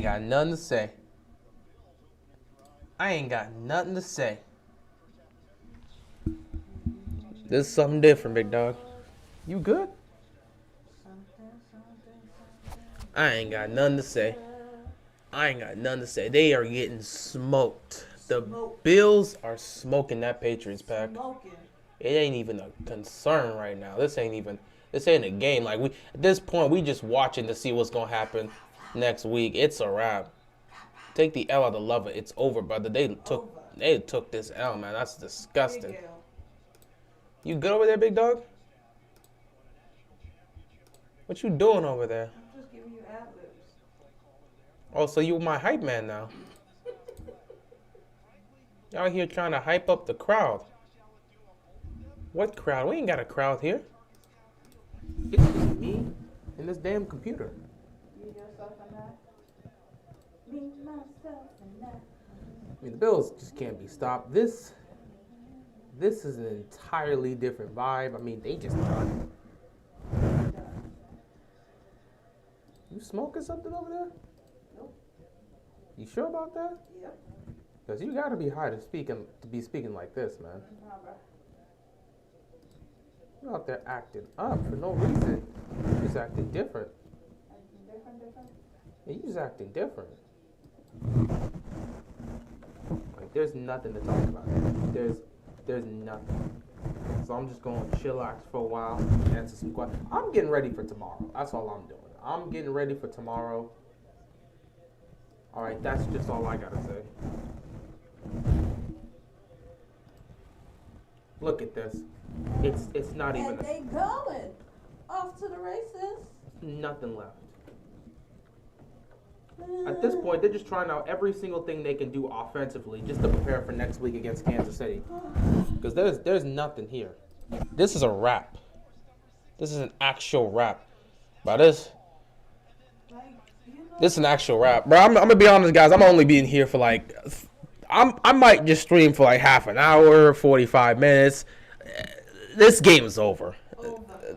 got nothing to say. I ain't got nothing to say. This is something different, big dog. You good? I ain't got nothing to say. I ain't got nothing to say. They are getting smoked. The Bills are smoking that Patriots pack. It ain't even a concern right now. This ain't a game. Like at this point, we just watching to see what's gonna happen next week. It's a wrap. Take the L out of love it. It's over, brother. They took this L, man. That's disgusting. You good over there, big dog? What you doing over there? I'm just giving you ad-libs. Oh, so you my hype man now. Y'all here trying to hype up the crowd. What crowd? We ain't got a crowd here. It's just me and this damn computer. You yourself and that? Me, myself, and that. I mean, the Bills just can't be stopped. This is an entirely different vibe. I mean, they just done. You smoking something over there? Nope. You sure about that? Yep. Because you got to be high to be speaking like this, man. Nah, bro. You're out there acting up for no reason. You're just acting different. Acting different? Yeah, you just acting different. Like, there's nothing to talk about. There's nothing. So I'm just going to chillax for a while, answer some questions. I'm getting ready for tomorrow. That's all I'm doing. I'm getting ready for tomorrow. All right, that's just all I got to say. Look at this. It's not even. And they going off to the races. Nothing left. At this point, they're just trying out every single thing they can do offensively just to prepare for next week against Kansas City. Because there's nothing here. This is a wrap. This is an actual wrap. But this is an actual wrap. Bro, I'm gonna be honest, guys. I'm only being here for like, I might just stream for like half an hour, 45 minutes. This game is over.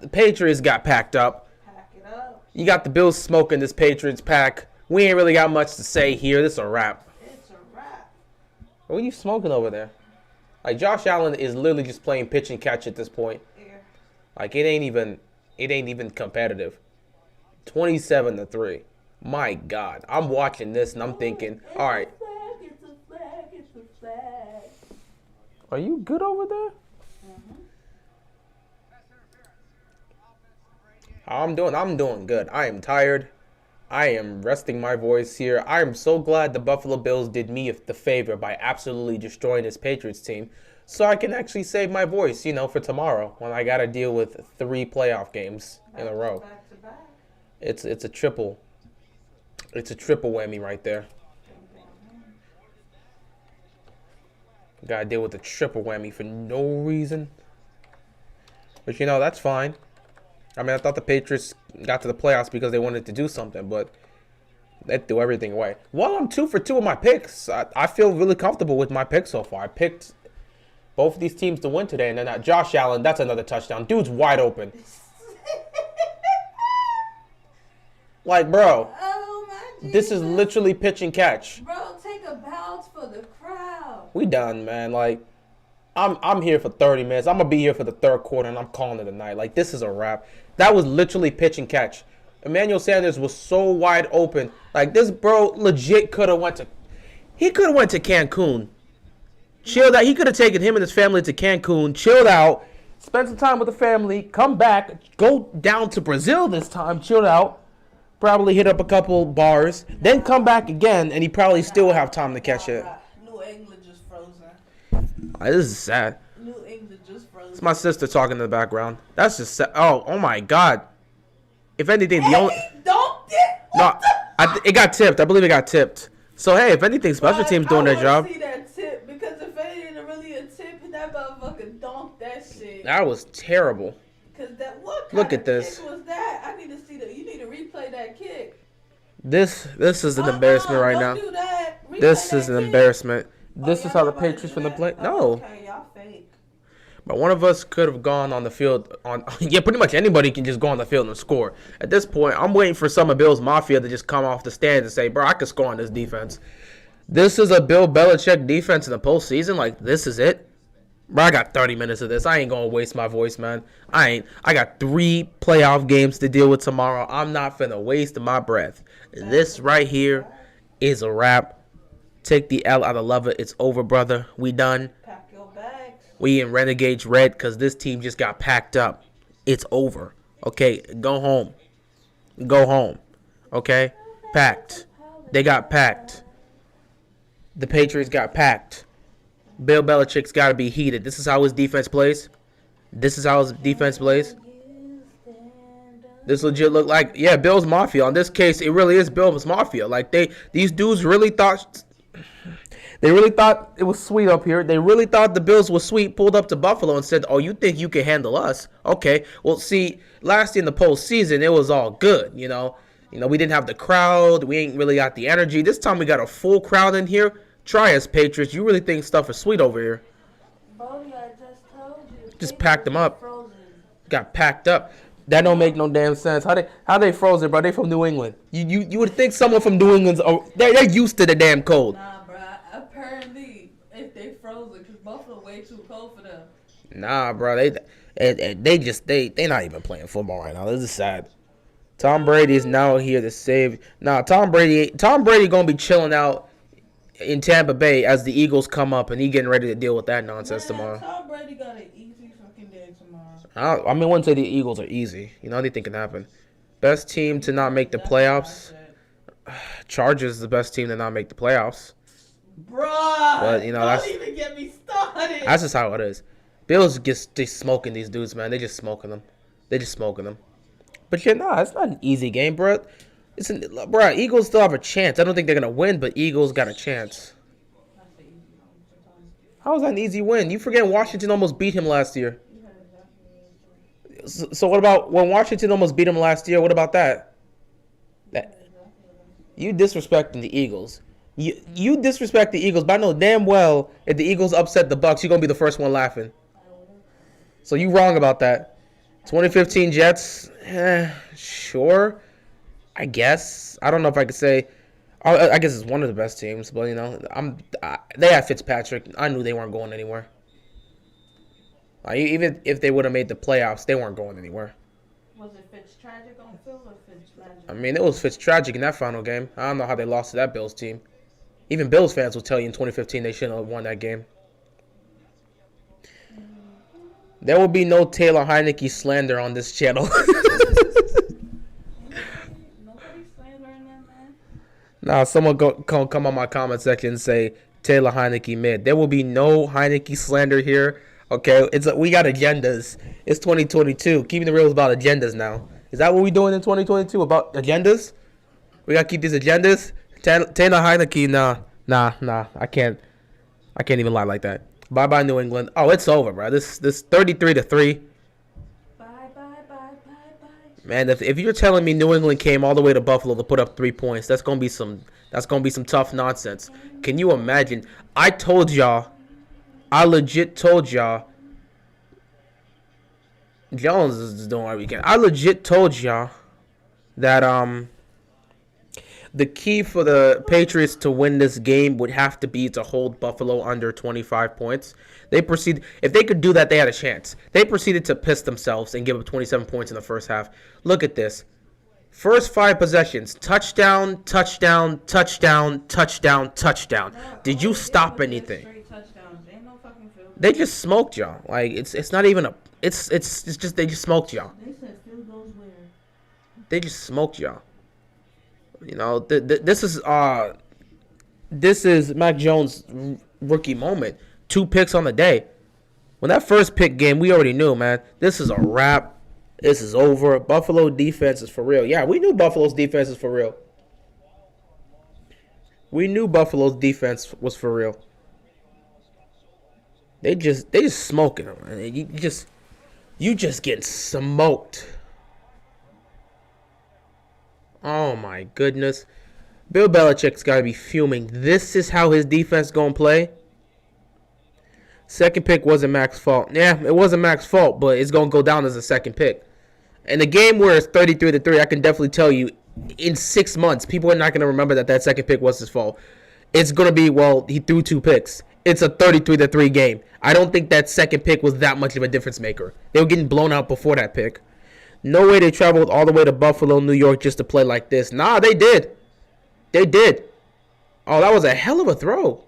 The Patriots got packed up. Pack it up. You got the Bills smoking this Patriots pack. We ain't really got much to say here. This is a wrap. It's a wrap. What are you smoking over there? Like, Josh Allen is literally just playing pitch and catch at this point. Yeah. Like, it ain't even competitive. 27-3. My God. I'm watching this and I'm thinking, all right. It's a flag. Are you good over there? I'm doing good. I am tired. I am resting my voice here. I am so glad the Buffalo Bills did me the favor by absolutely destroying this Patriots team, so I can actually save my voice, for tomorrow when I got to deal with 3 playoff games in a row. Back to back. It's a triple whammy right there. Got to deal with a triple whammy for no reason. But that's fine. I mean, I thought the Patriots got to the playoffs because they wanted to do something, but they threw everything away. Well, I'm 2 for 2 with my picks. I feel really comfortable with my picks so far. I picked both of these teams to win today, and then Josh Allen, that's another touchdown. Dude's wide open. Like, bro, Oh my Jesus. this is literally pitch and catch. Bro, take a bounce for the crowd. We done, man. Like, I'm here for 30 minutes. I'm going to be here for the third quarter, and I'm calling it a night. Like, this is a wrap. That was literally pitch and catch. Emmanuel Sanders was so wide open. Like, this bro legit could have went to Cancun. Chilled out. He could have taken him and his family to Cancun, chilled out, spent some time with the family, come back, go down to Brazil this time, chilled out, probably hit up a couple bars, then come back again, and he probably still would have time to catch it. New England just frozen. This is sad. New England just frozen. It's my sister talking in the background. That's just sad. Oh my God. If anything, the only... Don't get... No, it got tipped. I believe it got tipped. So, hey, if anything, special teams doing their job. I want to see that tip, because if it ain't really a tip, that motherfucker donked that shit. That was terrible. Because what kind Look of at this. kick was that? I need to see that. You need to replay that kick. This is an embarrassment right now. Don't do that. Replay This that is an kick. embarrassment. This is how the Y'all about to Patriots do finna that? play. Oh, No. okay, y'all fake. But one of us could have gone on the field on yeah, pretty much anybody can just go on the field and score. At this point, I'm waiting for some of Bill's Mafia to just come off the stand and say, bro, I can score on this defense. This is a Bill Belichick defense in the postseason. Like, this is it. Bro, I got 30 minutes of this. I ain't gonna waste my voice, man. I got 3 playoff games to deal with tomorrow. I'm not finna waste my breath. This right here is a wrap. Take the L out of love it. It's over, brother. We done. Pack your bags. We in Renegades red because this team just got packed up. It's over. Okay, go home. Go home. Okay? Packed. They got packed. The Patriots got packed. Bill Belichick's got to be heated. This is how his defense plays. This is how his defense plays. This legit look like, yeah, Bill's Mafia. In this case, it really is Bill's Mafia. Like, these dudes really thought... They really thought it was sweet up here. They really thought the Bills was sweet, pulled up to Buffalo and said, oh, you think you can handle us? Okay. Well, see, last year in the postseason, it was all good, you know. We didn't have the crowd. We ain't really got the energy. This time we got a full crowd in here. Try us, Patriots. You really think stuff is sweet over here. Bodie, I just told you. Just packed them up. Frozen. Got packed up. That don't make no damn sense. How they frozen, bro? They from New England. You would think someone from New England's they're used to the damn cold. Nah, bro. Apparently, if they frozen, because Buffalo way too cold for them. Nah, bro. They not even playing football right now. This is sad. Tom Brady is now here to save. Nah, Tom Brady gonna be chilling out in Tampa Bay as the Eagles come up, and he getting ready to deal with that nonsense tomorrow. Tom Brady got an easy fucking day tomorrow. I wouldn't say the Eagles are easy. You know, anything can happen. Best team to not make the playoffs. Chargers is the best team to not make the playoffs. Bruh, but you know don't even get me started. That's just how it is. Bills just smoking these dudes, man. They just smoking them. But yeah, nah, it's not an easy game, bro. Bro, Eagles still have a chance. I don't think they're gonna win, but Eagles got a chance. How is that an easy win? You forget Washington almost beat him last year. So what about when Washington almost beat him last year? What about that? You disrespecting the Eagles. You disrespect the Eagles, but I know damn well if the Eagles upset the Bucks, you're gonna be the first one laughing. So you wrong about that. 2015 Jets, sure, I guess. I don't know if I could say. I guess it's one of the best teams, but you know, they had Fitzpatrick. I knew they weren't going anywhere. Even if they would have made the playoffs, they weren't going anywhere. Was it Fitztragic on field or Fitzmagic? I mean, it was Fitztragic in that final game. I don't know how they lost to that Bills team. Even Bills fans will tell you in 2015 they shouldn't have won that game. There will be no Taylor Heineke slander on this channel. Nobody's slandering them, man. Nah, someone come on my comment section and say Taylor Heineke mid. There will be no Heineke slander here. Okay, we got agendas. It's 2022. Keeping the real is about agendas now. Is that what we doing in 2022? About agendas? We gotta keep these agendas. Taylor Heineke, nah. I can't even lie like that. Bye New England. Oh, it's over, bro. This 33-3. Bye. Man, if you're telling me New England came all the way to Buffalo to put up 3 points, that's gonna be some tough nonsense. Can you imagine? I legit told y'all. Jones is doing what we can. I legit told y'all that the key for the Patriots to win this game would have to be to hold Buffalo under 25 points. If they could do that, they had a chance. They proceeded to piss themselves and give up 27 points in the first half. Look at this. First 5 possessions, touchdown. Did you stop anything? They just smoked y'all. Like it's not even it's just they just smoked y'all. They said field goals where? They just smoked y'all. You know, this is Mac Jones' rookie moment. 2 picks on the day. When that first pick game, we already knew, man. This is a wrap. This is over. Buffalo defense is for real. Yeah, we knew Buffalo's defense is for real. We knew Buffalo's defense was for real. They just smoking them. Man. You just getting smoked. Oh my goodness. Bill Belichick's got to be fuming. This is how his defense going to play? Second pick wasn't Mac's fault. Yeah, it wasn't Mac's fault, but it's gonna go down as a second pick. In a game where it's 33-3, I can definitely tell you, in 6 months, people are not gonna remember that second pick was his fault. It's gonna be, well, he threw 2 picks. It's a 33-3 game. I don't think that second pick was that much of a difference maker. They were getting blown out before that pick. No way they traveled all the way to Buffalo, New York, just to play like this. Nah, they did. They did. Oh, that was a hell of a throw.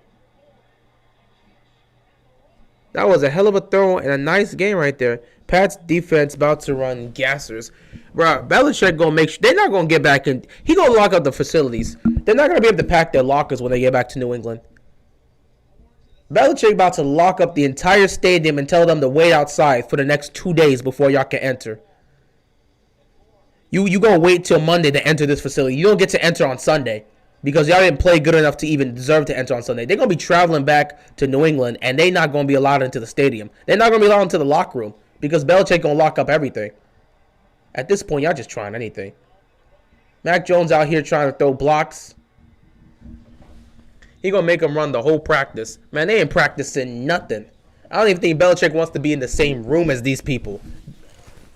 That was a hell of a throw and a nice game right there. Pat's defense about to run gassers. Bro, Belichick gonna make sure they're not gonna get back in. He gonna lock up the facilities. They're not gonna be able to pack their lockers when they get back to New England. Belichick about to lock up the entire stadium and tell them to wait outside for the next 2 days before y'all can enter. You gonna wait till Monday to enter this facility. You don't get to enter on Sunday because y'all didn't play good enough to even deserve to enter on Sunday. They're gonna be traveling back to New England and they're not gonna be allowed into the stadium. They're not gonna be allowed into the locker room because Belichick gonna lock up everything. At this point, y'all just trying anything. Mac Jones out here trying to throw blocks. He gonna make them run the whole practice. Man, they ain't practicing nothing. I don't even think Belichick wants to be in the same room as these people.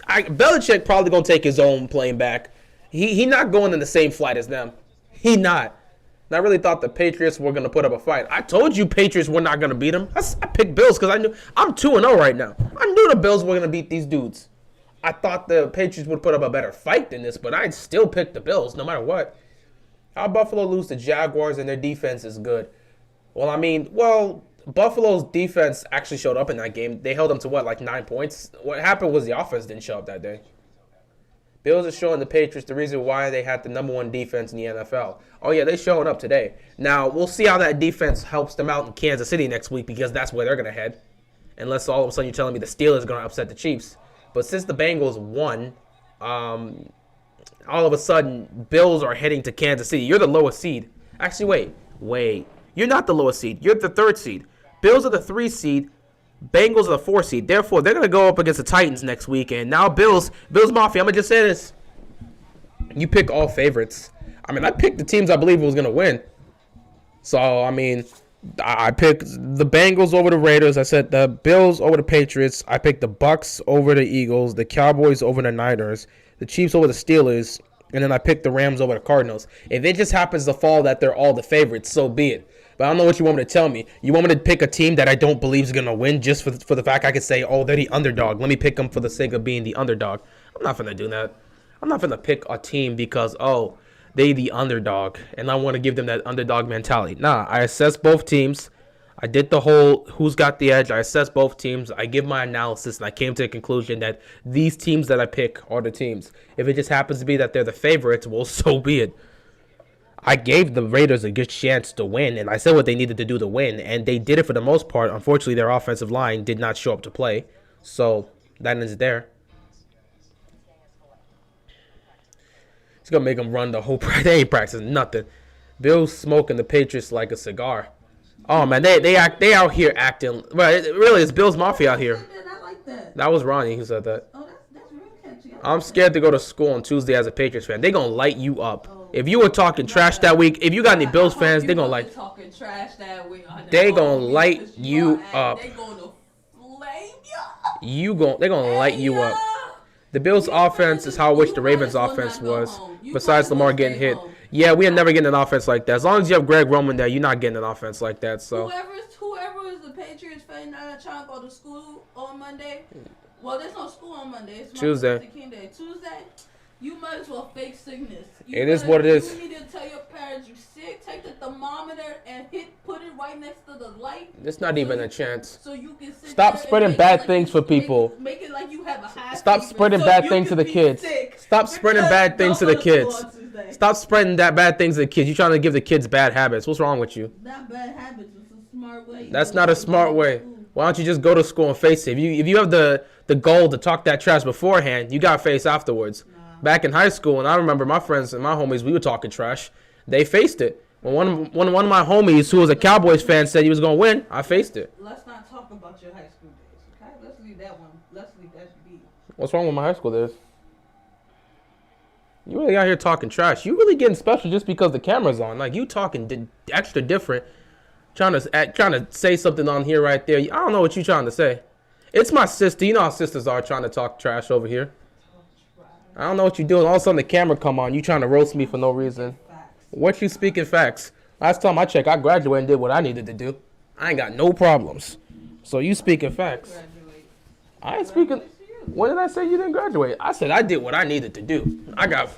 Belichick probably gonna take his own plane back. He not going in the same flight as them. He not. And I really thought the Patriots were gonna put up a fight. I told you Patriots were not gonna beat them. I picked Bills because I knew I'm 2-0 right now. I knew the Bills were gonna beat these dudes. I thought the Patriots would put up a better fight than this, but I'd still pick the Bills no matter what. How Buffalo lose to Jaguars and their defense is good? Well, Buffalo's defense actually showed up in that game. They held them to, like 9 points? What happened was the offense didn't show up that day. Bills are showing the Patriots the reason why they had the #1 defense in the NFL. Oh, yeah, they're showing up today. Now, we'll see how that defense helps them out in Kansas City next week because that's where they're going to head. Unless all of a sudden you're telling me the Steelers are going to upset the Chiefs. But since the Bengals won, all of a sudden, Bills are heading to Kansas City. You're the lowest seed. Actually, wait. You're not the lowest seed. You're the 3rd seed. Bills are the 3 seed. Bengals are the 4 seed. Therefore, they're going to go up against the Titans next week. And now Bills Mafia, I'm going to just say this. You pick all favorites. I picked the teams I believe was going to win. So, I picked the Bengals over the Raiders. I said the Bills over the Patriots. I picked the Bucks over the Eagles, the Cowboys over the Niners, the Chiefs over the Steelers, and then I picked the Rams over the Cardinals. If it just happens to fall that they're all the favorites, so be it. But I don't know what you want me to tell me. You want me to pick a team that I don't believe is going to win just for the fact I could say, oh, they're the underdog. Let me pick them for the sake of being the underdog. I'm not going to do that. I'm not going to pick a team because, oh, they the underdog, and I want to give them that underdog mentality. Nah, I assess both teams. I did the whole who's got the edge. I assess both teams. I give my analysis, and I came to the conclusion that these teams that I pick are the teams. If it just happens to be that they're the favorites, well, so be it. I gave the Raiders a good chance to win, and I said what they needed to do to win, and they did it for the most part. Unfortunately, their offensive line did not show up to play, so that ends there. It's going to make them run the whole practice. They ain't practicing nothing. Bills smoking the Patriots like a cigar. Oh, man, they out here acting. Well, really, it's Bills Mafia out here. I like that. That was Ronnie who said that. Oh, that's real catchy. I'm scared to go to school on Tuesday as a Patriots fan. They're going to light you up. If you were talking trash that week, if you got any Bills fans, they're going to like. Talking trash that week. They going to light you up. They going to flame you. They're going to light you up. The Bills' offense is how I wish the Ravens' offense was. Besides Lamar getting hit. Yeah, we are never getting an offense like that. As long as you have Greg Roman there, you're not getting an offense like that. So whoever is the Patriots fan not trying to go to school on Monday. Well, there's no school on Monday. It's Tuesday. Tuesday. You might as well fake sickness. It is what it is. You need to tell your parents you're sick. Take the thermometer and put it right next to the light. It's not even a chance. So you can stop spreading bad things for people. Make it like you have a high. Stop spreading bad things to the kids. Stop spreading bad things to the kids. Stop spreading that bad things to the kids. You're trying to give the kids bad habits. What's wrong with you? Not bad habits. It's a smart way. That's not a smart way. Why don't you just go to school and face it? If you have the goal to talk that trash beforehand, you got to face afterwards. Back in high school, and I remember my friends and my homies, we were talking trash. They faced it. When one of my homies, who was a Cowboys fan, said he was going to win, I faced it. Let's not talk about your high school days, okay? Let's leave that one. Let's leave that be. What's wrong with my high school days? You really out here talking trash. You really getting special just because the camera's on. Like, you talking extra different. Trying to say something on here right there. I don't know what you're trying to say. It's my sister. You know how sisters are trying to talk trash over here. I don't know what you're doing. All of a sudden the camera come on. You trying to roast me for no reason. What you speaking facts? Last time I checked, I graduated and did what I needed to do. I ain't got no problems. So you speaking facts. I ain't speaking. When did I say you didn't graduate? I said I did what I needed to do. I got.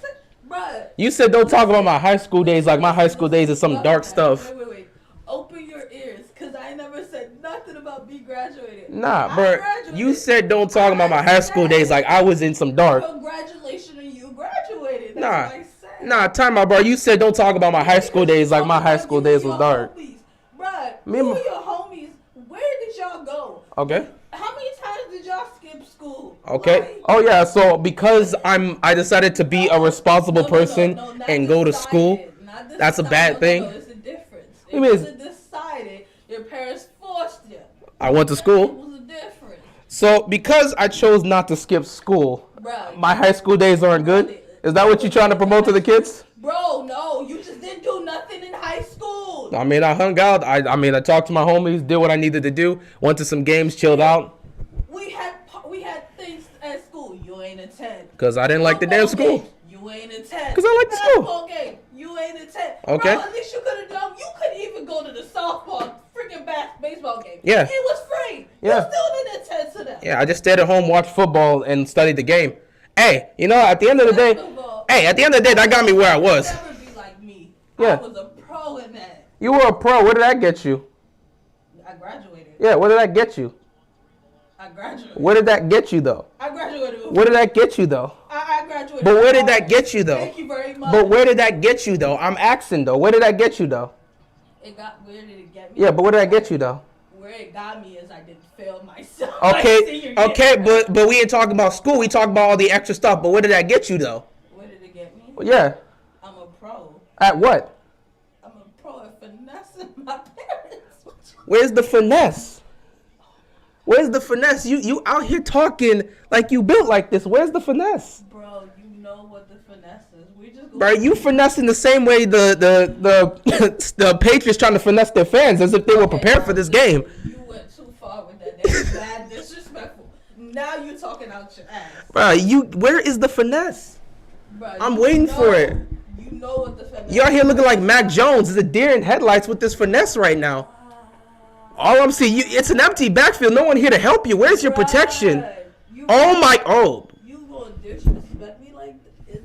You said don't talk about my high school days like my high school days is some dark stuff. Wait. Open your ears, because I never said nothing about me graduating. Nah, bro. You said don't talk about my high school days like I was in some dark. Congratulations on you graduated. That's Nah. what I said. Nah, time out, bro. You said don't talk about my high school days like my high school days was dark. Bruh, you and your homies, where did y'all go? Okay. How many times did y'all skip school? Okay. Like, Oh yeah. So because I decided to be a responsible person and go to school. That's a bad thing. No, it's a difference. You It mean- wasn't decided. Your parents forced you. I went to It school. was a difference. So because I chose not to skip school, Bruh, my high school days aren't good. Is that what you're trying to promote to the kids? Bro, no, you just didn't do nothing in high school. I mean, I hung out. I talked to my homies, did what I needed to do, went to some games, chilled out. We had things at school. You ain't attend. Cause I didn't like the damn Football school. game, you ain't attend. 'Cause I like the school. Basketball game. You ain't attend. Okay. Bro, at least you could have done. You couldn't even go to the softball, freaking baseball game. Yeah. It was free. Yeah. You still didn't attend to them. Yeah, I just stayed at home, watched football, and studied the game. Hey, you know, at the end of the day, that got me where I was. Never be like me. Yeah. I was a pro in that. You were a pro. What did that get you? I graduated. Yeah, what did that get you? I graduated. What did that get you, though? I graduated. What did that get you, though? I graduated. But where did that get you, though? Thank you very much. But where did that get you, though? I'm asking, though. Where did that get you, though? Where did it get me? Yeah, but where did that get you, though? Where it got me is I didn't fail myself. Okay, but we ain't talking about school. We talking about all the extra stuff. But where did that get you, though? Where did it get me? Yeah. I'm a pro. At what? I'm a pro at finessing my parents. Where's the finesse? Where's the finesse? You out here talking like you built like this. Where's the finesse? Bro, you know what the finesse is. We just go. Bro, you finessing the same way the Patriots trying to finesse their fans as if they were prepared for this game. You went too far with that. That's bad, disrespectful. Now you talking out your ass. Bro, where is the finesse? Bro, I'm waiting for it. You know what the finesse is. You out here looking like Mac Jones. There's a deer in headlights with this finesse right now. All I'm seeing, it's an empty backfield. No one here to help you. Where's your protection? You gonna disrespect me like this?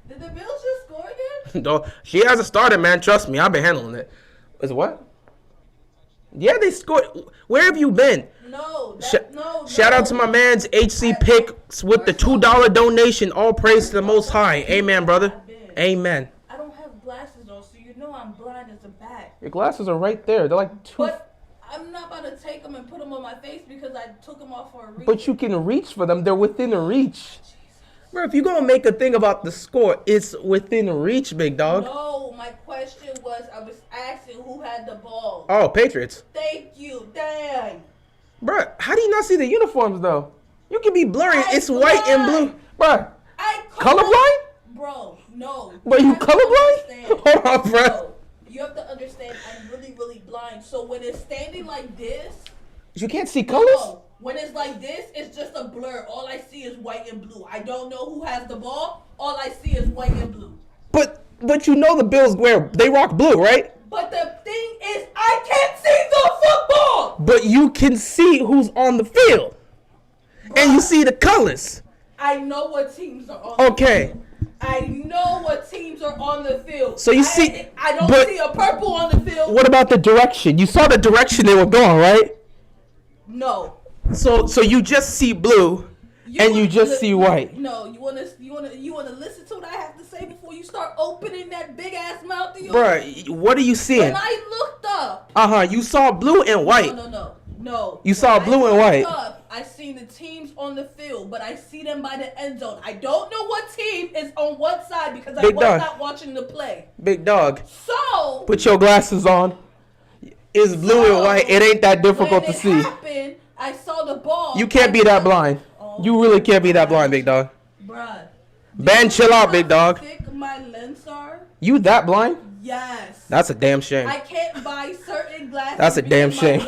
Did the Bills just score again? She hasn't started, man. Trust me. I've been handling it. Is what? Yeah, they scored. Where have you been? No. Shout out to my man's HC Picks with the $2 donation. All praise to the Most High. Amen, brother. Amen. I don't have glasses on, so you know I'm blind as a bat. Your glasses are right there. They're like two. But I'm not about to take them and put them on my face because I took them off for a reason. But you can reach for them. They're within reach. Bro, if you're going to make a thing about the score, it's within reach, big dog. No, my question was, I was asking who had the ball. Oh, Patriots. Thank you. Dang. Bro, how do you not see the uniforms, though? You can be blurry. It's I'm white and blue. blind. Bro, I colorblind? Bro, no. But you have to colorblind? understand. Hold on, bro. No, you have to understand I'm really, really blind. So when it's standing like this, You can't see colors? no, when it's like this, it's just a blur. All I see is white and blue. I don't know who has the ball. All I see is white and blue. But you know the Bills they rock blue, right? But the thing is, I can't see the football. But you can see who's on the field. And you see the colors. I know what teams are on. Okay. I know what teams are on the field. So you see, I don't but see a purple on the field. what about the direction? You saw the direction they were going, right? No. So you just see blue, and you just see white. No, you wanna listen to what I have to say before you start opening that big ass mouth of yours? Bruh, what are you seeing? When I looked up. You saw blue and white. No. You saw blue and white. I seen the teams on the field, but I see them by the end zone. I don't know what team is on what side because I was not watching the play. Big dog. So put your glasses on. It's blue and white. It ain't that difficult to see. Happened, I saw the ball. You can't be that blind. You really can't be that blind, big dog. Bruh. Ben, chill out, big dog. How thick my lens are? You that blind? Yes. That's a damn shame. I can't buy certain glasses. That's a damn shame.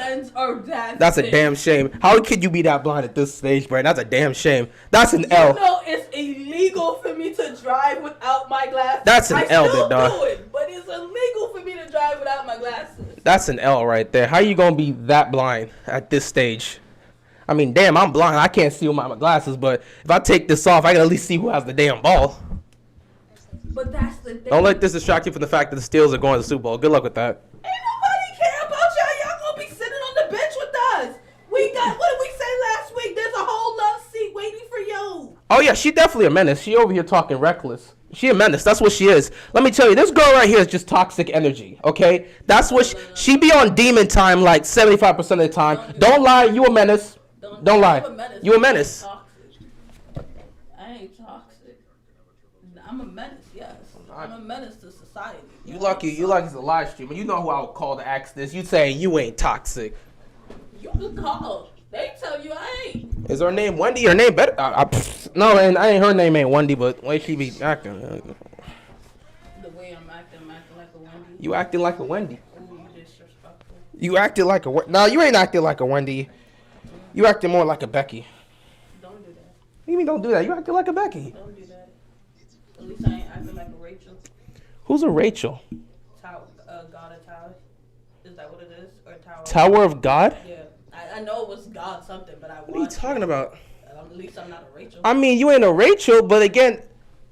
That's a damn shame. How could you be that blind at this stage, Brandon? That's a damn shame. That's an L. No, it's illegal for me to drive without my glasses. That's an L, big dog. I still do it, but it's illegal for me to drive without my glasses. That's an L right there. How you gonna be that blind at this stage? I mean, damn, I'm blind. I can't see with my glasses, but if I take this off, I can at least see who has the damn ball. But that's the thing. Don't let this distract you from the fact that the Steelers are going to the Super Bowl. Good luck with that. Ain't nobody care about y'all. Y'all gonna be sitting on the bench with us. We got, what did we say last week? There's a whole love seat waiting for you. Oh, yeah, she definitely a menace. She over here talking reckless. She a menace. That's what she is. Let me tell you, this girl right here is just toxic energy, okay? That's what she be on demon time like 75% of the time. Don't lie. You a menace. Don't lie. You a menace. I ain't toxic. I'm a menace, yes. I'm a menace to society. You lucky it's a live stream. You know who I would call to ask this. You saying you ain't toxic. You can call. They tell you I ain't. Is her name Wendy? Her name better? No, and I ain't her name ain't Wendy, but the way she be acting. The way I'm acting like a Wendy. You acting like a Wendy. Ooh, you disrespectful. You acting like a No, you ain't acting like a Wendy. You acting more like a Becky. Don't do that. What do you mean don't do that? You acting like a Becky. Don't do that. At least I ain't acting like a Rachel. Who's a Rachel? God of Tower. Is that what it is? Or Tower? Tower of God? Yeah. I know it was God something, but I What are you talking about? At least I'm not a Rachel. I mean, you ain't a Rachel, but again,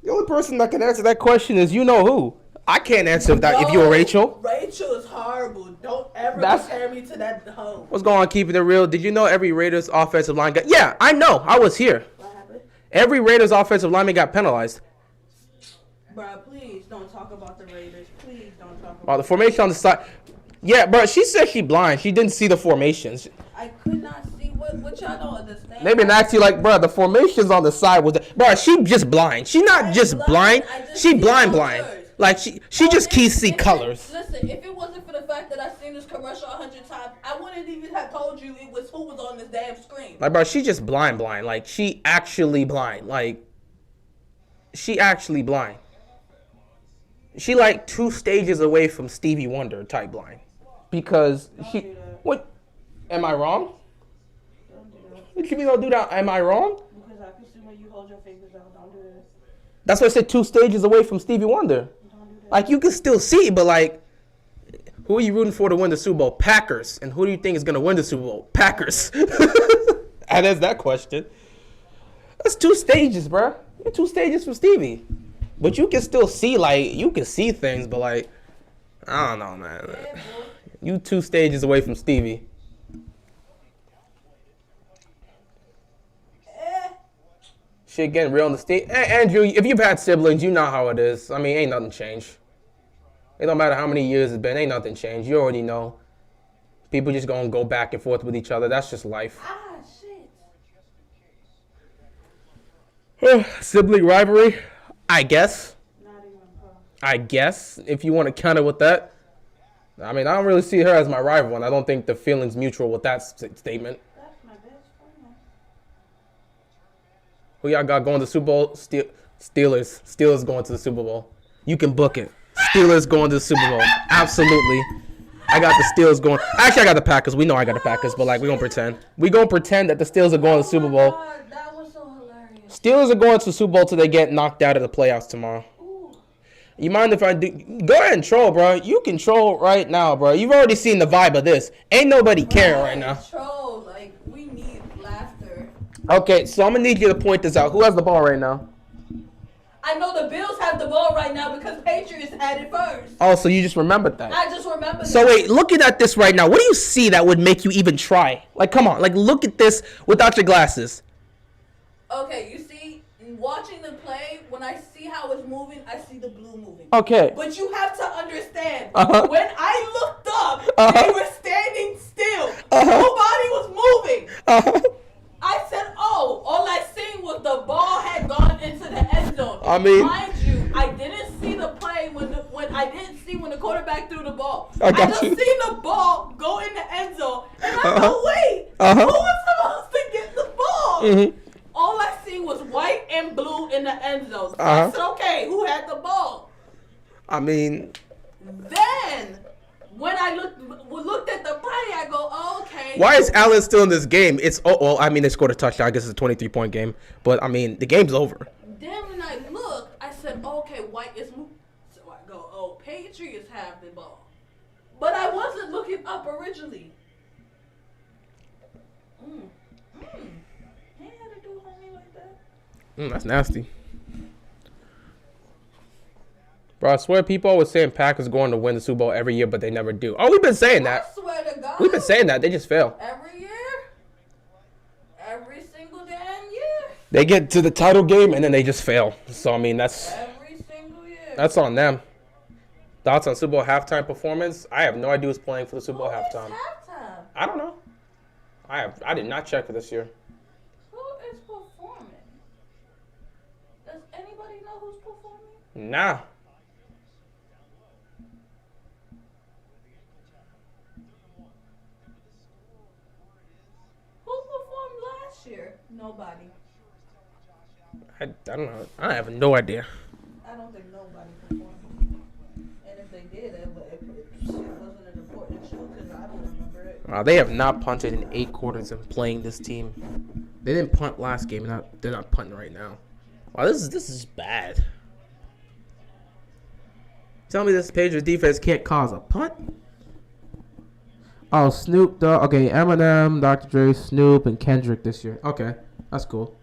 the only person that can answer that question is you know who. I can't answer that if you're a Rachel. Rachel is horrible. Don't ever compare me to that hoe. What's going on, keeping it real? Did you know every Raiders offensive line got... Yeah, I know. I was here. What happened? Every Raiders offensive lineman got penalized. Bro, please don't talk about the Raiders. Please don't talk Oh, the formation on the side. Yeah, bro, she said she blind. She didn't see the formations. I could not see what y'all don't understand. They been asking like, bro, the formations on the side was... Bro, she just blind. She not just blind. She blind. Like, she just can't see colors. Listen, if it wasn't for the fact that I've seen this commercial 100 times, I wouldn't even have told you it was who was on this damn screen. Like, bro, she just blind. Like, she actually blind. Like, she actually blind. She like 2 stages away from Stevie Wonder type blind. Because she... What? Am I wrong? Don't do that. What you mean don't do that? Am I wrong? Because I can see when you hold your fingers out. Don't do that. That's why I said 2 stages away from Stevie Wonder. Like, you can still see, but, like, who are you rooting for to win the Super Bowl? Packers. And who do you think is going to win the Super Bowl? Packers. And there's that question. That's 2 stages, bro. You're 2 stages from Stevie. But you can still see, like, you can see things, but, like, I don't know, man. You 2 stages away from Stevie. Shit getting real in the state. Andrew, if you've had siblings, you know how it is. I mean, ain't nothing changed. It don't matter how many years it's been. Ain't nothing changed. You already know. People just gonna go back and forth with each other. That's just life. Ah, shit. Sibling rivalry? I guess. Not even close. I guess, if you want to counter with that. I mean, I don't really see her as my rival, and I don't think the feeling's mutual with that statement. That's my best friend. Who y'all got going to the Super Bowl? Steelers. Steelers going to the Super Bowl. You can book it. Steelers going to the Super Bowl. Absolutely. I got the Steelers going. Actually, I got the Packers. We know I got the Packers, but, like, we gonna pretend. We gonna pretend that the Steelers are going to the Super Bowl. God, that was so hilarious. Steelers are going to the Super Bowl till they get knocked out of the playoffs tomorrow. You mind if I do? Go ahead and troll, bro. You can troll right now, bro. You've already seen the vibe of this. Ain't nobody care right now. Troll, like, we need laughter. Okay, so I'm going to need you to point this out. Who has the ball right now? I know the Bills have the ball right now because Patriots had it first. Oh, so you just remembered that. I just remember So wait, looking at this right now, what do you see that would make you even try? Like, come on. Like, look at this without your glasses. Okay, you see, watching the play, when I see how it's moving, I see the blue moving. Okay. But you have to understand, Uh-huh. when I looked up, Uh-huh. they were standing still. Uh-huh. Nobody was moving. Uh-huh. I said, oh, all I seen was the ball had gone into the end zone. I mean- mind you, I didn't see the play when the quarterback threw the ball. I got just you. seen the ball go in the end zone, and I Uh-huh. thought, wait, Uh-huh. who was supposed to get the ball? Mm-hmm. All I seen was white and blue in the end zone. So Uh-huh. I said, okay, who had the ball? I mean, Then, when I looked at the play, I go, okay. Why is Allen still in this game? They scored a touchdown. I guess it's a 23-point game. But, I mean, the game's over. Then when I looked, I said, okay, White is moving. So I go, oh, Patriots have the ball. But I wasn't looking up originally. He had to do homie like that. That's nasty. Bro, I swear people always saying Packers going to win the Super Bowl every year, but they never do. Oh, we've been saying that. I swear to God. We've been saying that. They just fail. Every year? Every single damn year? They get to the title game, and then they just fail. So, I mean, Every single year. that's on them. Thoughts on Super Bowl halftime performance? I have no idea who's playing for the Super Bowl halftime. Halftime? I don't know. I did not check for this year. Who is performing? Does anybody know who's performing? Nah. Who performed last year? Nobody. I don't know. I have no idea. I don't think nobody performed. And if they did, it wasn't an important show because I don't remember it. They have not punted in 8 quarters in playing this team. They didn't punt last game, and they're not punting right now. Wow, this is bad. Tell me this Patriots defense can't cause a punt? Oh, Snoop Dogg. Okay, Eminem, Dr. Dre, Snoop, and Kendrick this year. Okay, that's cool.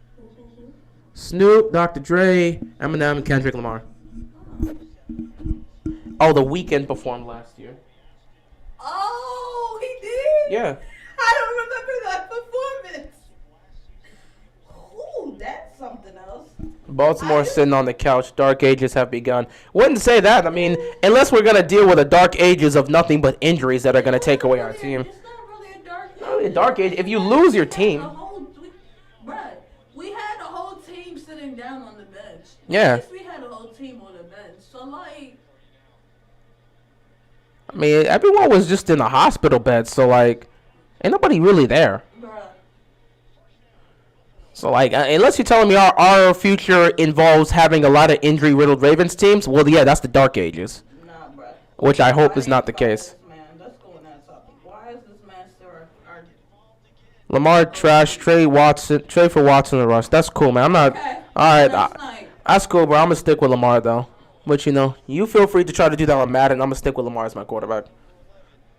Snoop, Dr. Dre, Eminem, and Kendrick Lamar. Oh, The Weeknd performed last year. Oh, he did? Yeah. I don't remember that performance. Ooh, that's something else. Baltimore sitting on the couch. Dark ages have begun. Wouldn't say that. I mean, unless we're going to deal with the dark ages of nothing but injuries that are going to take away our team. It's not really a dark age. Not really a dark age. If you lose your team. We had a whole team sitting down on the bench. Yeah. At least we had a whole team on the bench. So, like. I mean, everyone was just in a hospital bed. So, like, ain't nobody really there. Bruh. So, like, unless you're telling me our future involves having a lot of injury-riddled Ravens teams, well, yeah, that's the dark ages. Nah, bruh. Which I hope is not the case. Man, let's go on that topic. Why is this man still our Lamar trash, trade for Watson and Russ. That's cool, man. I'm not. Okay. All right, Night. that's cool, bro. I'm gonna stick with Lamar though. But you feel free to try to do that on Madden. I'm gonna stick with Lamar as my quarterback.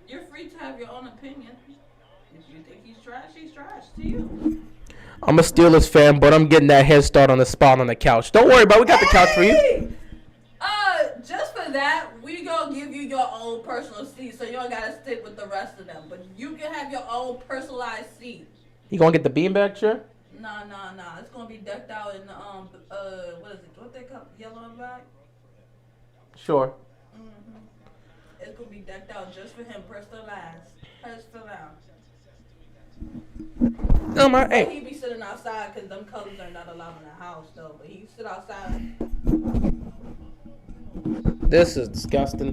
You're free to have your own opinion. If you think he's trash to you. I'm a Steelers fan, but I'm getting that head start on the spot on the couch. Don't worry, bro. We got the couch for you. Just for that, we gonna give you your own personal seat, so you don't gotta stick with the rest of them. But you can have your own personalized seat. You gonna get the beanbag chair? Nah. It's gonna be decked out in what is it? What they call yellow and black? Sure. It's gonna be decked out just for him, personalized. No, my hey. He be sitting outside because them colors are not allowed in the house though. But he sit outside. This is disgusting.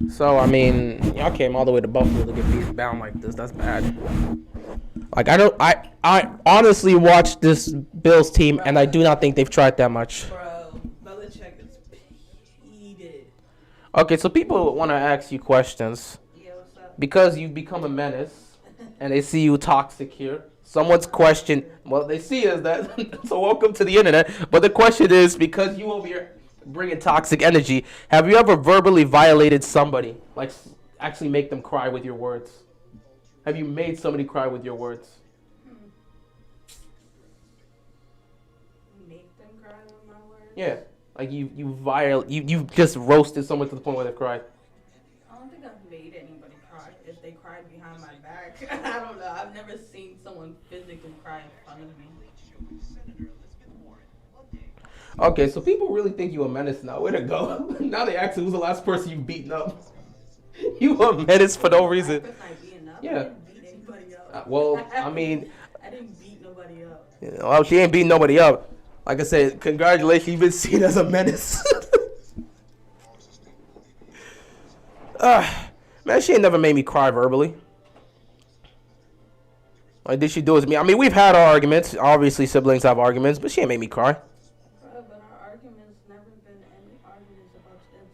So I mean, y'all came all the way to Buffalo to get beat down like this. That's bad. Like I honestly watched this Bills team, and I do not think they've tried that much. Bro, Belichick is heated. Okay, so people want to ask you questions Yeah, what's up? because you've become a menace, and they see you toxic here. Someone's question, well, they see is that, so welcome to the internet. But the question is, because you over here bringing toxic energy, have you ever verbally violated somebody? Like, actually make them cry with your words? Have you made somebody cry with your words? Make them cry with my words? Yeah. Like, you just roasted someone to the point where they cried. I don't think I've made anybody cry. If they cried behind my back, I don't know. I've never seen someone physically cry in front of me. Okay, so people really think you a menace now. Where to go? Now they ask who's the last person you beaten up. You a menace for no reason. Yeah. I didn't beat anybody up. Well, I mean, I didn't beat nobody up. well, she ain't beating nobody up. Like I said, congratulations, you've been seen as a menace. Man, she ain't never made me cry verbally. Like, did she do it to me? I mean, we've had our arguments. Obviously, siblings have arguments, but she ain't made me cry. But our arguments never been any arguments about them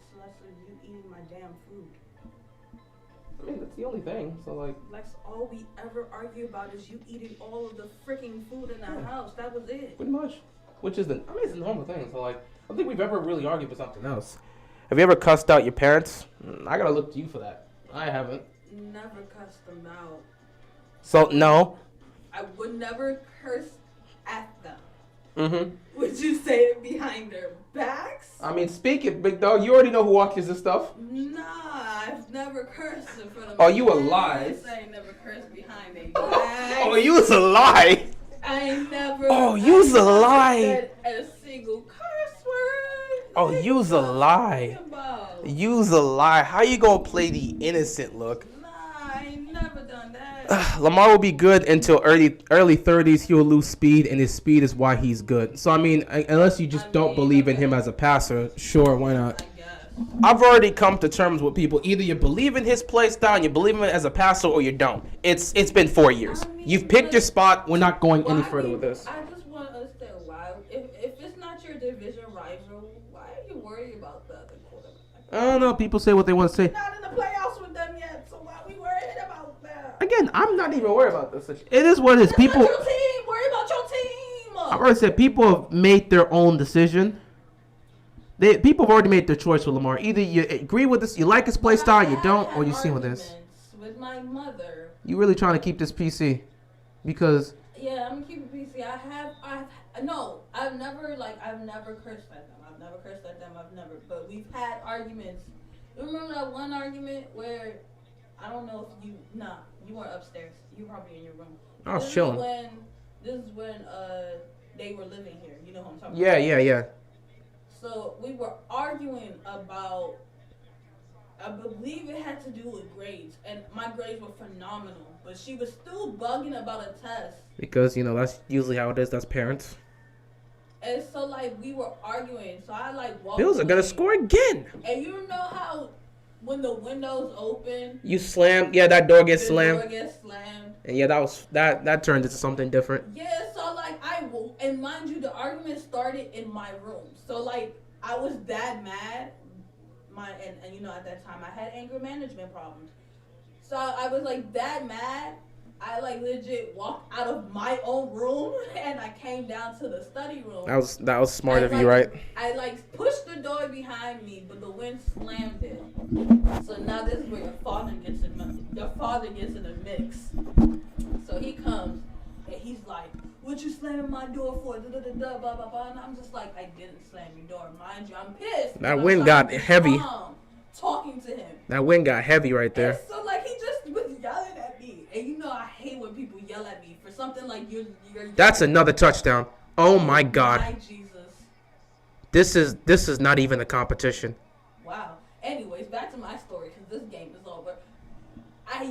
thing. So like, That's all we ever argue about is you eating all of the freaking food in that house. That was it. pretty much. Which is it's a normal thing. So like, I don't think we've ever really argued for something else. Have you ever cussed out your parents? I gotta look to you for that. I haven't. Never cussed them out. So no. I would never curse at them. Mm-hmm. Would you say it behind their backs? I mean, speak it, big dog. You already know who watches this stuff. Nah, I've never cursed in front of Oh, you a lie. I ain't never cursed behind their backs. Oh, you's a lie. I ain't never. Oh, you's a lie. Said a single curse word. Oh, you's a lie. You's a lie. How you gonna play the innocent look? Nah, I ain't never done that. Lamar will be good until early 30s. He will lose speed, and his speed is why he's good. So I mean, unless you just don't believe in him as a passer, sure, why not? I guess. I've already come to terms with people. Either you believe in his play style and you believe in him as a passer, or you don't. It's been 4 years. You've picked your spot. We're not going any further with this. I just want to understand why. If it's not your division rival, why are you worried about the other quarterback? I don't know. People say what they want to say. Not in the playoffs with them yet, so why are we worried about that? Again, I'm not even worried about this. It is what it is. That's People. not your team. Worry about your team. I've already said people have made their own decision. People have already made their choice with Lamar. Either you agree with this, you like his play style, you don't, or you see with this. With my mother. You really trying to keep this PC, because. Yeah, I'm keeping PC. I've never cursed at them. But we've had arguments. You remember that one argument where, I don't know if you weren't upstairs. You were probably in your room. I was chilling. This is when they were living here. You know who I'm talking Yeah. about? Yeah. So we were arguing about, I believe it had to do with grades, and my grades were phenomenal, but she was still bugging about a test. Because, that's usually how it is. That's parents. And so, like, we were arguing, so I, walked Bills are going to score again. And you know how when the windows open, You slam. Yeah, that door gets slammed. The door gets slammed. And yeah, that turned into something different. Yeah, so, and mind you, the argument started in my room. So, I was that mad. And at that time, I had anger management problems. So, I was, that mad. I, legit walked out of my own room, and I came down to the study room. That was smart of you, right? I, pushed the door behind me, but the wind slammed it. So, now this is where your father gets in the mix. So, he comes, and he's like, what you slamming my door for? Da, da, da, da, blah, blah, blah. And I'm just like, I didn't slam your door. Mind you, I'm pissed. That wind got heavy. Talking to him. That wind got heavy right there. And so, he just was yelling at me. And I hate when people yell at me for something like you're That's another touchdown. Oh, my God. My Jesus. This is not even a competition. Wow. Anyways, back to my story, because this game is over.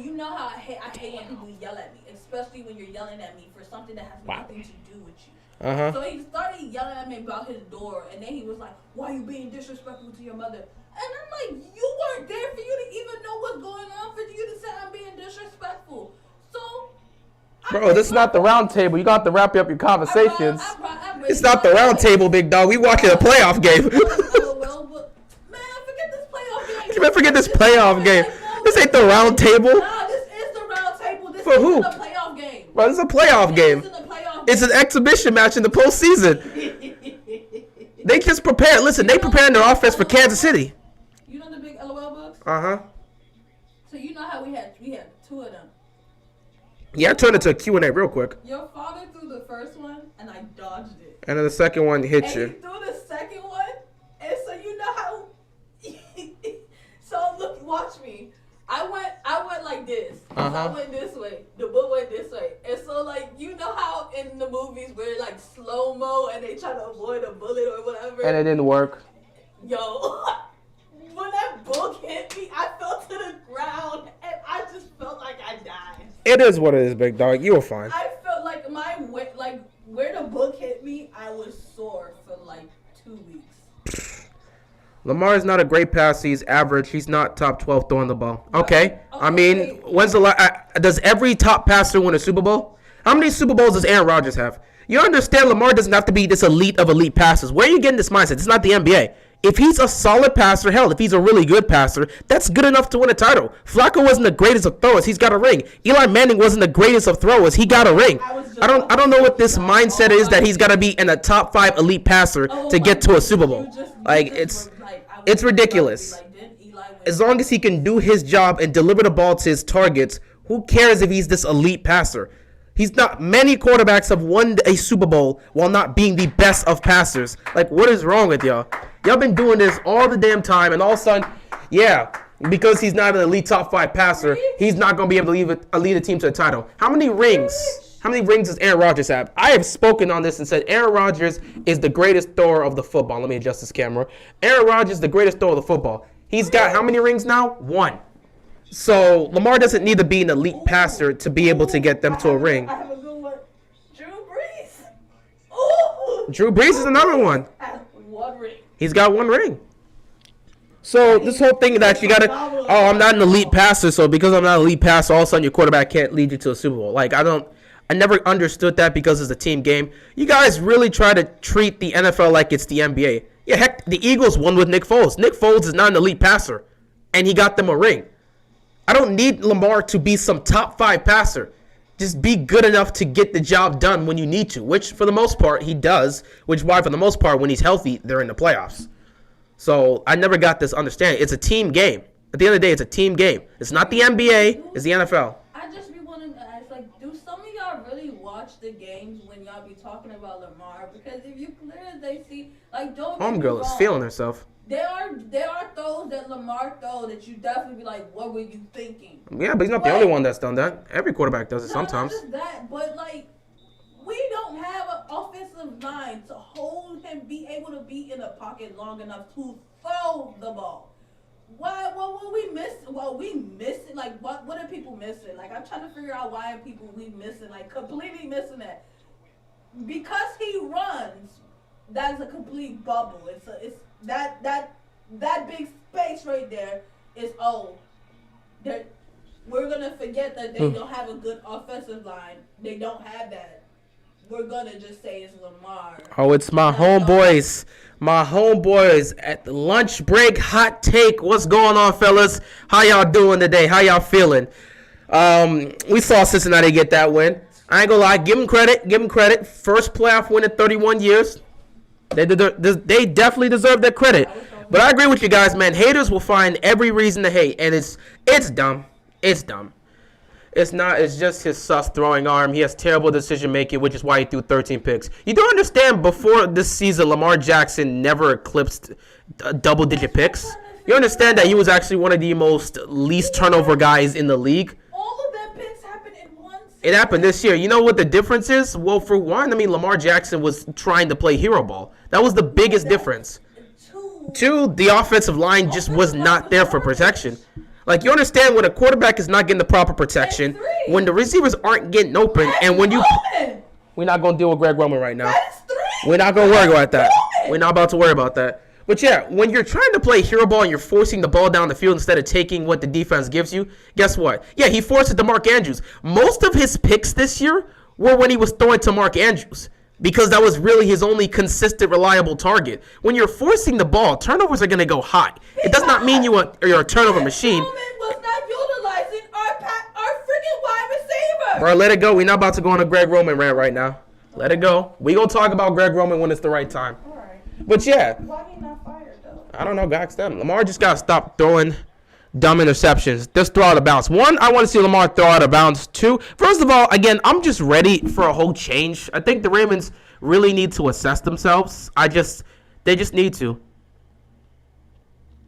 You know how I hate when people yell at me, especially when you're yelling at me for something that has nothing to do with you. Uh-huh. So he started yelling at me about his door, and then he was like, why are you being disrespectful to your mother? And I'm like, you weren't there for you to even know what's going on for you to say I'm being disrespectful. So, bro, this is not the round table. You got to wrap up your conversations. It's not the my round table, big dog. We watching a playoff game. Man, forget this playoff game. You better forget this playoff game. This ain't the round table. Nah, this is the round table. This For isn't who? a playoff game. Bro, this is a playoff game. It's an exhibition match in the postseason. They just prepared. Listen, they preparing their offense for Kansas City. You know the big LOL books? Uh-huh. So you know how we had two of them. Yeah, I turned it to a Q&A real quick. Your father threw the first one, and I dodged it. And then the second one hit And you. he threw the second one, and so you know how. So look, watch me. I went like this. Uh-huh. I went this way. The book went this way. And so you know how in the movies where slow-mo and they try to avoid a bullet or whatever. And it didn't work. Yo, when that book hit me, I fell to the ground and I just felt like I died. It is what it is, big dog. You were fine. I felt like where the book hit me, I was sore for 2 weeks. Lamar is not a great passer. He's average. He's not top 12 throwing the ball. Okay. I mean, when's the does every top passer win a Super Bowl? How many Super Bowls does Aaron Rodgers have? You understand Lamar doesn't have to be this elite of elite passers. Where are you getting this mindset? It's not the NBA. If he's a solid passer, hell, if he's a really good passer, that's good enough to win a title. Flacco wasn't the greatest of throwers. He's got a ring. Eli Manning wasn't the greatest of throwers. He got a ring. I don't know what this mindset is that he's got to be in a top 5 elite passer to get to a Super Bowl. Like, it's ridiculous. As long as he can do his job and deliver the ball to his targets, who cares if he's this elite passer? He's not. Many quarterbacks have won a Super Bowl while not being the best of passers. Like, what is wrong with y'all? Y'all been doing this all the damn time, and all of a sudden, yeah, because he's not an elite top 5 passer, he's not going to be able to lead a team to a title. How many rings? How many rings does Aaron Rodgers have? I have spoken on this and said Aaron Rodgers is the greatest thrower of the football. Let me adjust this camera. Aaron Rodgers is the greatest thrower of the football. He's got how many rings now? 1. So Lamar doesn't need to be an elite passer to be able to get them to a ring. I have a good one. Drew Brees. Drew Brees is another one. Has 1 ring. He's got 1 ring. So this whole thing that you gotta, I'm not an elite passer, so because I'm not an elite passer, all of a sudden your quarterback can't lead you to a Super Bowl. Like, I never understood that because it's a team game. You guys really try to treat the NFL like it's the NBA. Yeah, heck, the Eagles won with Nick Foles. Nick Foles is not an elite passer, and he got them a ring. I don't need Lamar to be some top 5 passer. Just be good enough to get the job done when you need to, which for the most part he does, which is why for the most part when he's healthy, they're in the playoffs. So I never got this understanding. It's a team game. At the end of the day, it's a team game. It's not the NBA, it's the NFL. I just be wanting to ask, like, do some of y'all really watch the games when y'all be talking about Lamar? Because if you clearly see, like, don't get me Homegirl is wrong. feeling herself. There are throws that Lamar throw that you definitely be like, what were you thinking? Yeah, but he's not the only one that's done that. Every quarterback does it sometimes. Not just that, but like, we don't have an offensive line to hold him, be able to be in the pocket long enough to throw the ball. Why? What were we missing? Well, we missing. Like, what are people missing? Like, I'm trying to figure out why are people we missing? Like, completely missing that. Because he runs, that's a complete bubble. It's that big space right there is we're gonna forget that they don't have a good offensive line. They don't have that. We're gonna just say it's Lamar. Oh, it's my homeboys. My homeboys at the lunch break hot take. What's going on, fellas? How y'all doing today? How y'all feeling? We saw Cincinnati get that win. I ain't gonna lie. Give them credit. Give them credit. First playoff win in 31 years. They definitely deserve that credit. But I agree with you guys, man. Haters will find every reason to hate, and it's dumb. It's dumb. It's not. It's just his sus throwing arm. He has terrible decision making, which is why he threw 13 picks. You don't understand. Before this season, Lamar Jackson never eclipsed double-digit picks. You understand that he was actually one of the most least turnover guys in the league. All of them picks happened in one season. It happened this year. You know what the difference is? Well, for one, I mean, Lamar Jackson was trying to play hero ball. That was the biggest difference. Two, the offensive line just was not there for protection. Like, you understand when a quarterback is not getting the proper protection, when the receivers aren't getting open, and when you... We're not going to deal with Greg Roman right now. We're not going to worry about that. We're not about to worry about that. But yeah, when you're trying to play hero ball and you're forcing the ball down the field instead of taking what the defense gives you, guess what? Yeah, he forced it to Mark Andrews. Most of his picks this year were when he was throwing to Mark Andrews, because that was really his only consistent, reliable target. When you're forcing the ball, turnovers are going to go high. It does not mean you're a turnover machine. Roman was not utilizing our freaking wide receiver. Bro, let it go. We're not about to go on a Greg Roman rant right now. Let it go. We going to talk about Greg Roman when it's the right time. All right. But yeah. Why he not fired, though? I don't know. Gox them. Lamar just got to stop throwing dumb interceptions. Just throw out of bounds. One, I want to see Lamar throw out of bounds. Two, first of all, again, I'm just ready for a whole change. I think the Ravens really need to assess themselves. They just need to.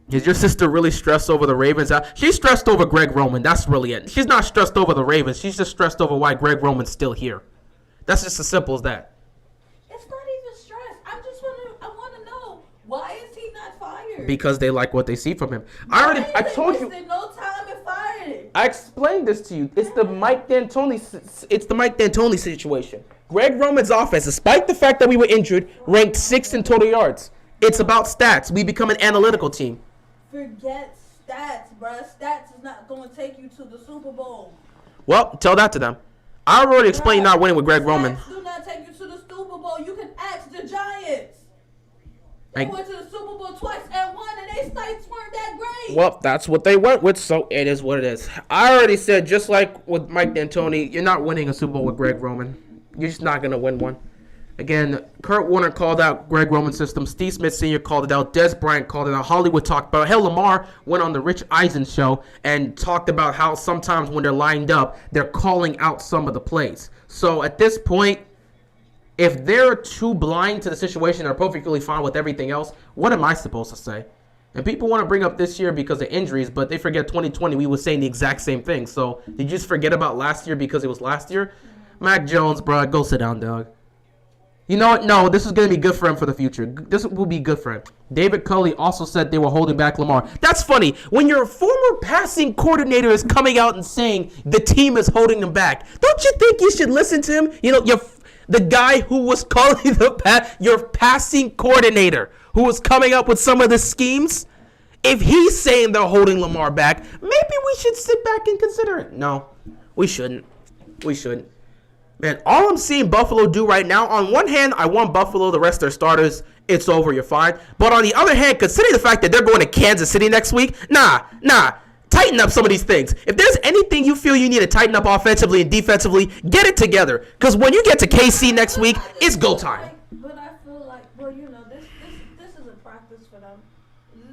Is your sister really stressed over the Ravens? She's stressed over Greg Roman. That's really it. She's not stressed over the Ravens. She's just stressed over why Greg Roman's still here. That's just as simple as that. It's not even stress. I want to know, why is he not fired? Because they like what they see from him. I told you. No time and fired. I explained this to you. It's the Mike D'Antoni situation. Greg Roman's offense, despite the fact that we were injured, ranked 6th in total yards. It's about stats. We become an analytical team. Forget stats, bruh. Stats is not going to take you to the Super Bowl. Well, tell that to them. I already explained not winning with Greg Roman. Stats do not take you to the Super Bowl. You can ask the Giants. They went to the Super Bowl twice and won, and their stats weren't that great. Well, that's what they went with, so it is what it is. I already said, just like with Mike D'Antoni, you're not winning a Super Bowl with Greg Roman. You're just not going to win one. Again, Kurt Warner called out Greg Roman's system. Steve Smith Sr. called it out. Des Bryant called it out. Hollywood talked about it. Hell, Lamar went on the Rich Eisen show and talked about how sometimes when they're lined up, they're calling out some of the plays. So at this point, if they're too blind to the situation and are perfectly fine with everything else, what am I supposed to say? And people want to bring up this year because of injuries, but they forget 2020, we were saying the exact same thing. So did you just forget about last year because it was last year? Mac Jones, bro, go sit down, dog. You know what? No, this is going to be good for him for the future. This will be good for him. David Culley also said they were holding back Lamar. That's funny. When your former passing coordinator is coming out and saying the team is holding them back, don't you think you should listen to him? You know, the guy who was calling your passing coordinator, who was coming up with some of the schemes, if he's saying they're holding Lamar back, maybe we should sit back and consider it. No, we shouldn't. We shouldn't. Man, all I'm seeing Buffalo do right now, on one hand, I want Buffalo, the rest of their starters, it's over, you're fine. But on the other hand, considering the fact that they're going to Kansas City next week, tighten up some of these things. If there's anything you feel you need to tighten up offensively and defensively, get it together. Because when you get to KC next week, it's go time. But I feel like, well, you know, this is a practice for them.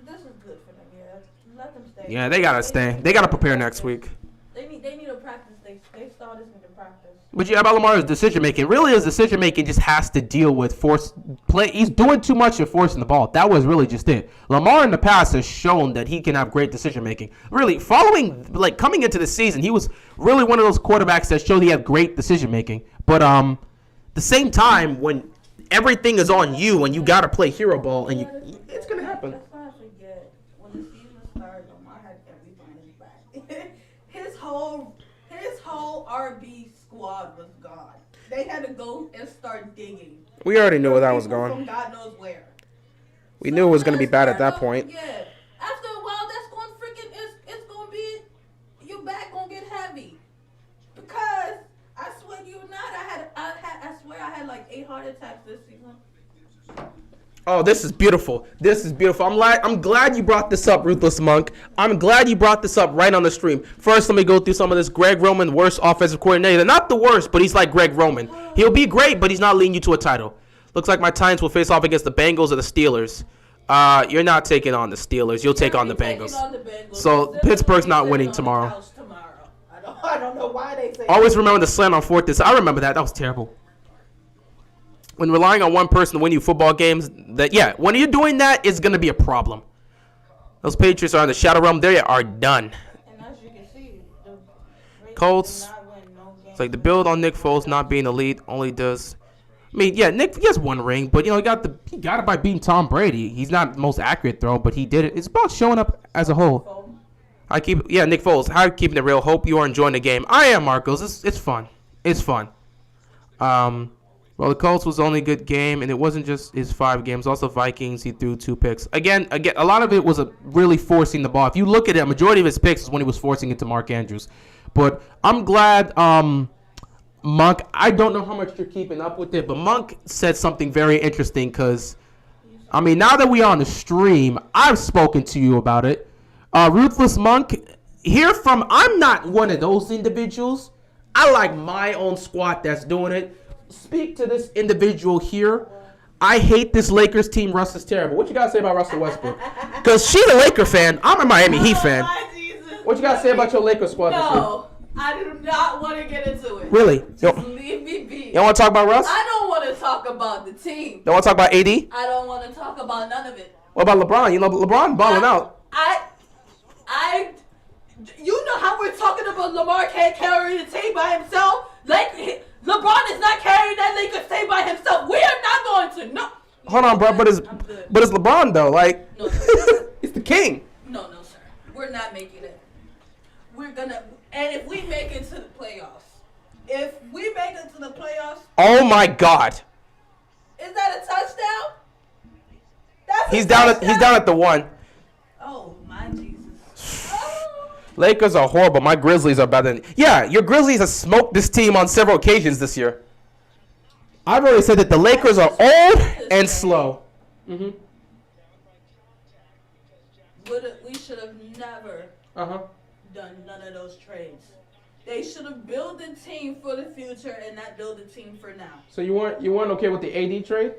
This is good for them, yeah. Let them stay. Yeah, they got to stay. They got to prepare next week. They need a practice. They start this into practice. But yeah, about Lamar's decision making, really his decision making just has to deal with play. He's doing too much and forcing the ball. That was really just it. Lamar in the past has shown that he can have great decision making. Really, coming into the season, he was really one of those quarterbacks that showed he had great decision making. But the same time, when everything is on you and you got to play hero ball, and it's gonna happen. Let's not forget when the season started, Lamar had everything in his back. his whole RB squad was gone. They had to go and start digging. We already knew where that was going. going. From God knows where. We knew it was going to be bad at that point. Yeah. After a while, that's going freaking. It's going to be. Your back going to get heavy. Because I swear you not. I swear I had like 8 heart attacks this season. Oh, this is beautiful. This is beautiful. I'm glad you brought this up, Ruthless Monk. I'm glad you brought this up right on the stream. First, let me go through some of this. Greg Roman, worst offensive coordinator. Not the worst, but he's like Greg Roman. He'll be great, but he's not leading you to a title. Looks like my Titans will face off against the Bengals or the Steelers. You're not taking on the Steelers. You'll take on the Bengals. So Pittsburgh's not winning tomorrow. I don't know why they say. Always remember the slant on fourth. I remember that. That was terrible. When relying on one person to win you football games, when you're doing that, it's going to be a problem. Those Patriots are in the shadow realm. They are done. And as you can see, the Colts, it's like the build on Nick Foles not being the lead only does. I mean, yeah, Nick, he has one ring, but, he got it by beating Tom Brady. He's not the most accurate throw, but he did it. It's about showing up as a whole. Nick Foles. How keeping it real. Hope you are enjoying the game. I am, Marcos. It's fun. It's fun. Well, the Colts was only a good game, and it wasn't just his 5 games. Also, Vikings, he threw 2 picks. Again, a lot of it was really forcing the ball. If you look at it, a majority of his picks was when he was forcing it to Mark Andrews. But I'm glad, Monk, I don't know how much you're keeping up with it, but Monk said something very interesting because, now that we are on the stream, I've spoken to you about it. Ruthless Monk, I'm not one of those individuals. I like my own squad that's doing it. Speak to this individual here. I hate this Lakers team. Russ is terrible. What you got to say about Russell Westbrook? Because she's a Laker fan. I'm a Miami Heat fan. What you got to say about your Lakers squad this year? No, I do not want to get into it. Really? Just leave me be. You don't want to talk about Russ? I don't want to talk about the team. Don't want to talk about AD? I don't want to talk about none of it. What about LeBron? LeBron balling out. You know how we're talking about Lamar can't carry the team by himself? LeBron is not carrying that Lakers team by himself. We are not going to. No. Hold on, bro. But it's LeBron though. No, he's the king. No, sir. We're not making it. We're gonna. And if we make it to the playoffs. Oh my God. Is that a touchdown? He's down at the 1. Oh my Jesus. Lakers are horrible. My Grizzlies are better than... Yeah, your Grizzlies have smoked this team on several occasions this year. I've already said that the Lakers are old and slow. Mm-hmm. We should have never Uh-huh. done none of those trades. They should have built a team for the future and not build a team for now. So you weren't okay with the AD trade?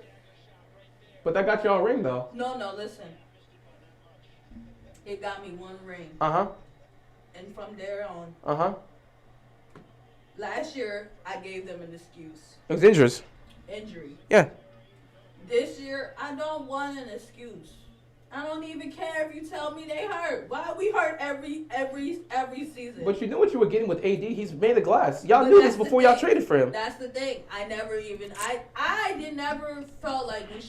But that got y'all a ring though. No, listen. It got me one ring. Uh-huh. And from there on, Uh-huh. last year I gave them an excuse. It was injuries. Injury. Yeah. This year I don't want an excuse. I don't even care if you tell me they hurt. Why we hurt every season? But you knew what you were getting with AD. He's made of glass. Y'all But knew that's this the before y'all thing. traded for him. That's the thing. I never felt like we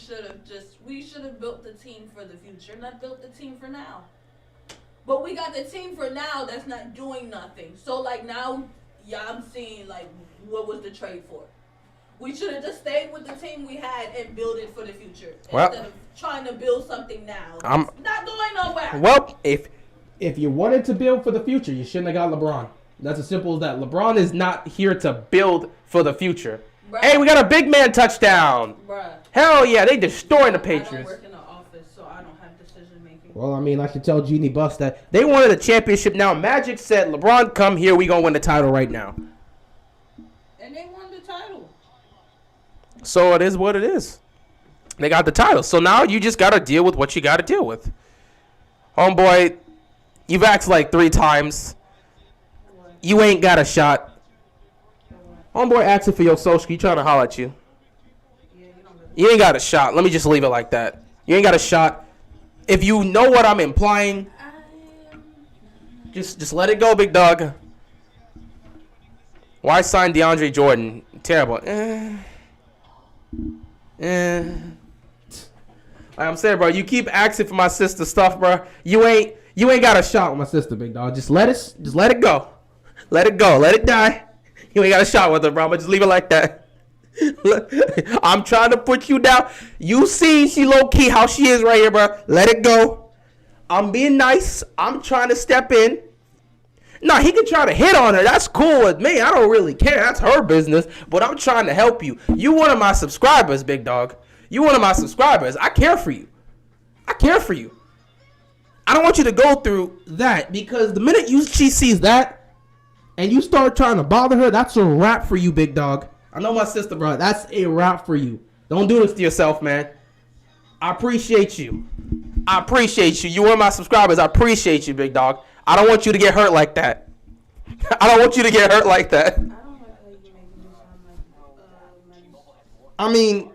should have built the team for the future, not built the team for now. But we got the team for now that's not doing nothing. So like now, yeah, I'm seeing like what was the trade for? We should have just stayed with the team we had and build it for the future Well, instead of trying to build something now. I'm- It's not going nowhere. Well, if you wanted to build for the future, you shouldn't have got LeBron. That's as simple as that. LeBron is not here to build for the future. Bruh. Hey, we got a big man touchdown. Bruh. Hell yeah, they destroying the I don't Patriots. work in the office, so I don't have decision making. Well, I mean, I should tell Jeannie Buss that they wanted a championship. Now Magic said, LeBron, come here. We gonna win the title right now. And they won the title. So it is what it is. They got the title. So now you just got to deal with what you got to deal with. Homeboy, you've asked like 3 times. You ain't got a shot. Homeboy asking for your social. He trying to holler at you. You ain't got a shot. Let me just leave it like that. You ain't got a shot. If you know what I'm implying, just let it go, big dog. Why sign DeAndre Jordan? Terrible. I'm saying, bro, you keep asking for my sister stuff, bro. You ain't got a shot with my sister, big dog. Just let it go. Let it go. Let it die. You ain't got a shot with her, bro. But just leave it like that. I'm trying to put you down. You see she low key how she is right here, bro. Let it go. I'm being nice. I'm trying to step in. No, he can try to hit on her. That's cool with me. I don't really care. That's her business. But I'm trying to help you. You one of my subscribers, big dog. You one of my subscribers. I care for you. I care for you. I don't want you to go through that because the minute she sees that and you start trying to bother her, that's a wrap for you, big dog. I know my sister, bro. That's a wrap for you. Don't do this to yourself, man. I appreciate you. I appreciate you. You one of my subscribers. I appreciate you, big dog. I don't want you to get hurt like that. I don't want you to get hurt like that. I don't like how you make me sound like I mean,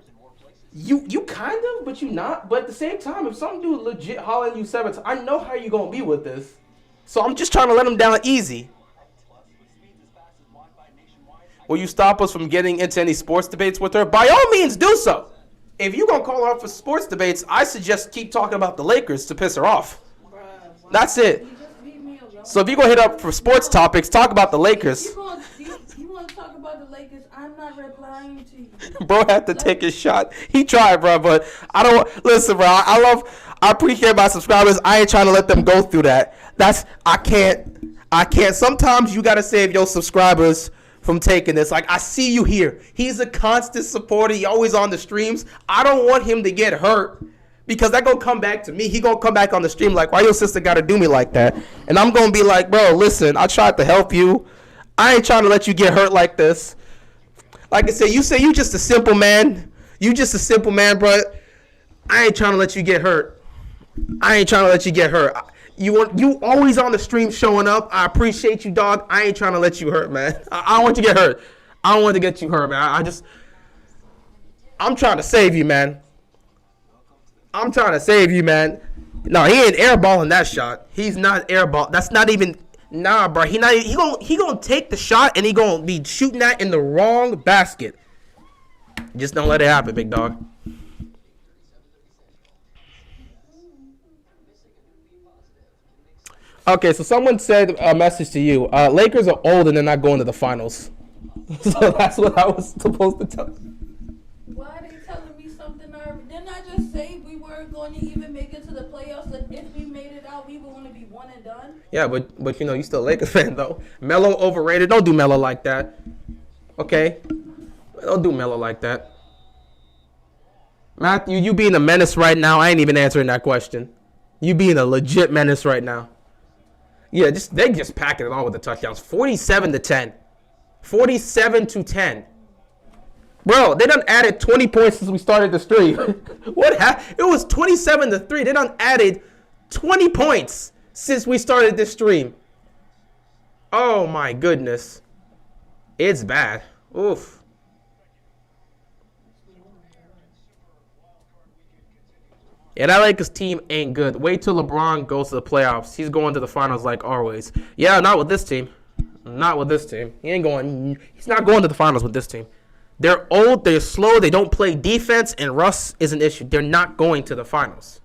you kind of, but you not. But at the same time, if some dude legit hollering you 7 times, I know how you gonna be with this. So I'm just trying to let him down easy. Will you stop us from getting into any sports debates with her? By all means, do so. If you're gonna call her up for sports debates, I suggest keep talking about the Lakers to piss her off. That's it. So if you go hit up for sports topics, talk about the Lakers. You want to talk about the Lakers? I'm not replying to you. Bro had to take his shot. He tried, bro, but I don't listen, bro. I appreciate my subscribers. I ain't trying to let them go through that. I can't. Sometimes you gotta save your subscribers from taking this. Like, I see you here. He's a constant supporter. He always on the streams. I don't want him to get hurt because that gonna come back to me. He gonna come back on the stream like, why your sister gotta do me like that? And I'm gonna be like, bro, listen, I tried to help you. I ain't trying to let you get hurt like this. Like I said, you say you just a simple man. You just a simple man, bro. I ain't trying to let you get hurt. I ain't trying to let you get hurt. You always on the stream showing up. I appreciate you, dog. I ain't trying to let you hurt, man. I don't want you to get hurt. I don't want to get you hurt, man. I'm trying to save you, man. I'm trying to save you, man. No, he ain't airballing that shot. He's not airball. That's not even. Nah, bro. He gonna take the shot and he gonna be shooting that in the wrong basket. Just don't let it happen, big dog. Okay, so someone said a message to you. Lakers are old and they're not going to the finals. So that's what I was supposed to tell you. Why are they telling me something? Didn't I just say we weren't going to even make it to the playoffs? That if we made it out, we were going to be one and done? Yeah, but you know, you still a Lakers fan, though. Melo overrated. Don't do Melo like that. Okay? Don't do Melo like that. Matthew, you being a menace right now, I ain't even answering that question. You being a legit menace right now. Yeah, they just packing it on with the touchdowns. 47-10. 47-10. Bro, they done added 20 points since we started the stream. What happened? It was 27-3. They done added 20 points since we started this stream. Oh my goodness. It's bad. Oof. Yeah, that Lakers team ain't good. Wait till LeBron goes to the playoffs. He's going to the finals like always. Yeah, not with this team. Not with this team. He's not going to the finals with this team. They're old, they're slow, they don't play defense, and Russ is an issue. They're not going to the finals.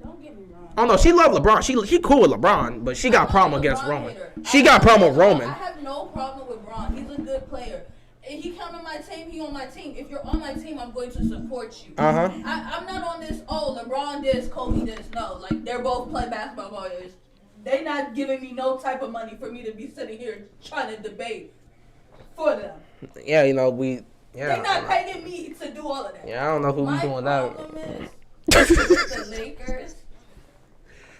Don't get me wrong. Oh no, she loved LeBron. She cool with LeBron, but she got problem against Roman. She got problem with Roman. I have no problem with Bron. He's a good player. If he come on my team, he on my team. If you're on my team, I'm going to support you. I'm not on this, LeBron this, Kobe this. No, like, they're both play basketball players. They're not giving me no type of money for me to be sitting here trying to debate for them. Yeah, they're not paying me to do all of that. Yeah, I don't know who be doing that. My problem is the Lakers.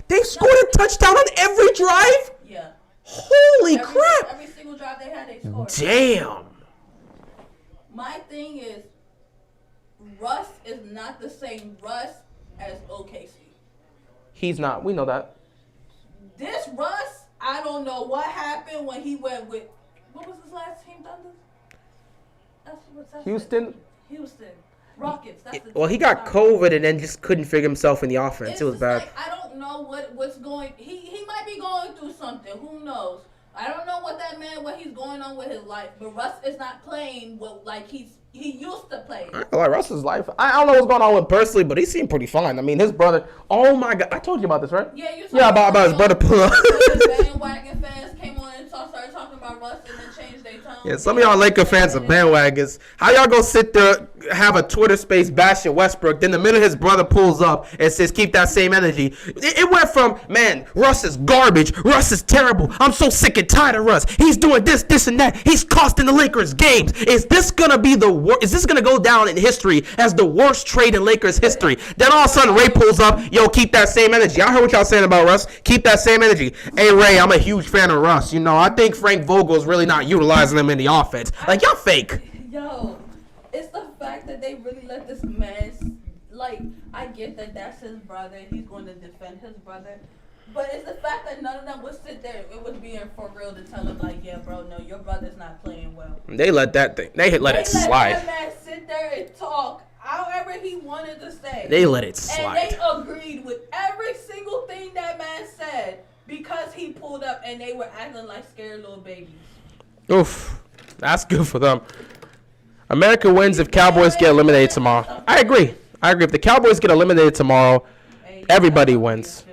They scored a touchdown on every drive? Yeah. Holy crap. Every single drive they had, they scored. Damn. My thing is, Russ is not the same Russ as OKC. He's not. We know that. This Russ, I don't know what happened when he went with, what was his last team, Thunder? That's Houston? Houston. Rockets. That's the Well, he got COVID and then just couldn't figure himself in the offense. It was bad. Like, I don't know what's going. He might be going through something. Who knows? I don't know what he's going on with his life. But Russ is not playing like he used to play. I like Russ's life. I don't know what's going on with him personally, but he seemed pretty fine. I mean, his brother. Oh my God, I told you about this, right? Yeah, you. Yeah, about his brother pull up. Bandwagon fans came on and started talking about Russ and then changed their tone. Yeah, some of y'all Laker fans are bandwagons. How y'all gonna sit there, have a Twitter space bashing Westbrook, then the minute his brother pulls up and says, keep that same energy. It went from, man, Russ is garbage. Russ is terrible. I'm so sick and tired of Russ. He's doing this, this, and that. He's costing the Lakers games. Is this gonna be is this gonna go down in history as the worst trade in Lakers history? Then all of a sudden Ray pulls up, yo, keep that same energy. I heard what y'all saying about Russ. Keep that same energy. Hey Ray, I'm a huge fan of Russ. I think Frank Vogel is really not utilizing him in the offense. Like, y'all fake. Yo, it's the fact that they really let this man, like, I get that that's his brother. He's going to defend his brother. But it's the fact that none of them would sit there. It was being for real to tell him, like, yeah, bro, no, your brother's not playing well. They let that thing. They let it slide. That man sit there and talk however he wanted to say. They let it slide. And they agreed with every single thing that man said because he pulled up and they were acting like scared little babies. Oof. That's good for them. America wins if Cowboys get eliminated tomorrow. I agree. If the Cowboys get eliminated tomorrow, everybody wins.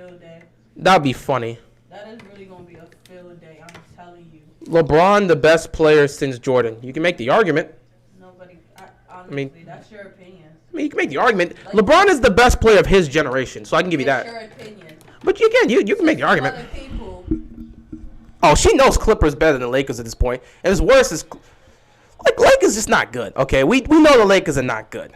That'd be funny. That is really going to be a field day, I'm telling you. LeBron, the best player since Jordan. You can make the argument. Honestly, that's your opinion. You can make the argument. LeBron is the best player of his generation, so I can give you that. That's your opinion. But you can make the argument. Oh, she knows Clippers better than Lakers at this point. And it's worse is, like, Lakers just not good. Okay, we know the Lakers are not good.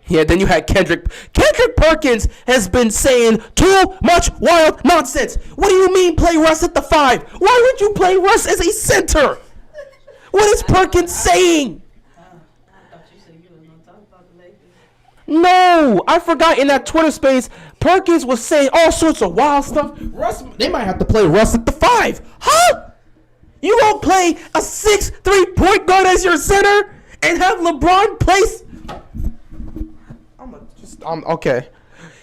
Yeah, then you had Kendrick. Kendrick Perkins has been saying too much wild nonsense. What do you mean play Russ at the 5? Why would you play Russ as a center? What is Perkins saying? I thought you said you were going to talk about the Lakers. No, I forgot in that Twitter space, Perkins was saying all sorts of wild stuff. Russ, they might have to play Russ at the 5. Huh? You gonna play a 6'3" point guard as your center and have LeBron place? Okay.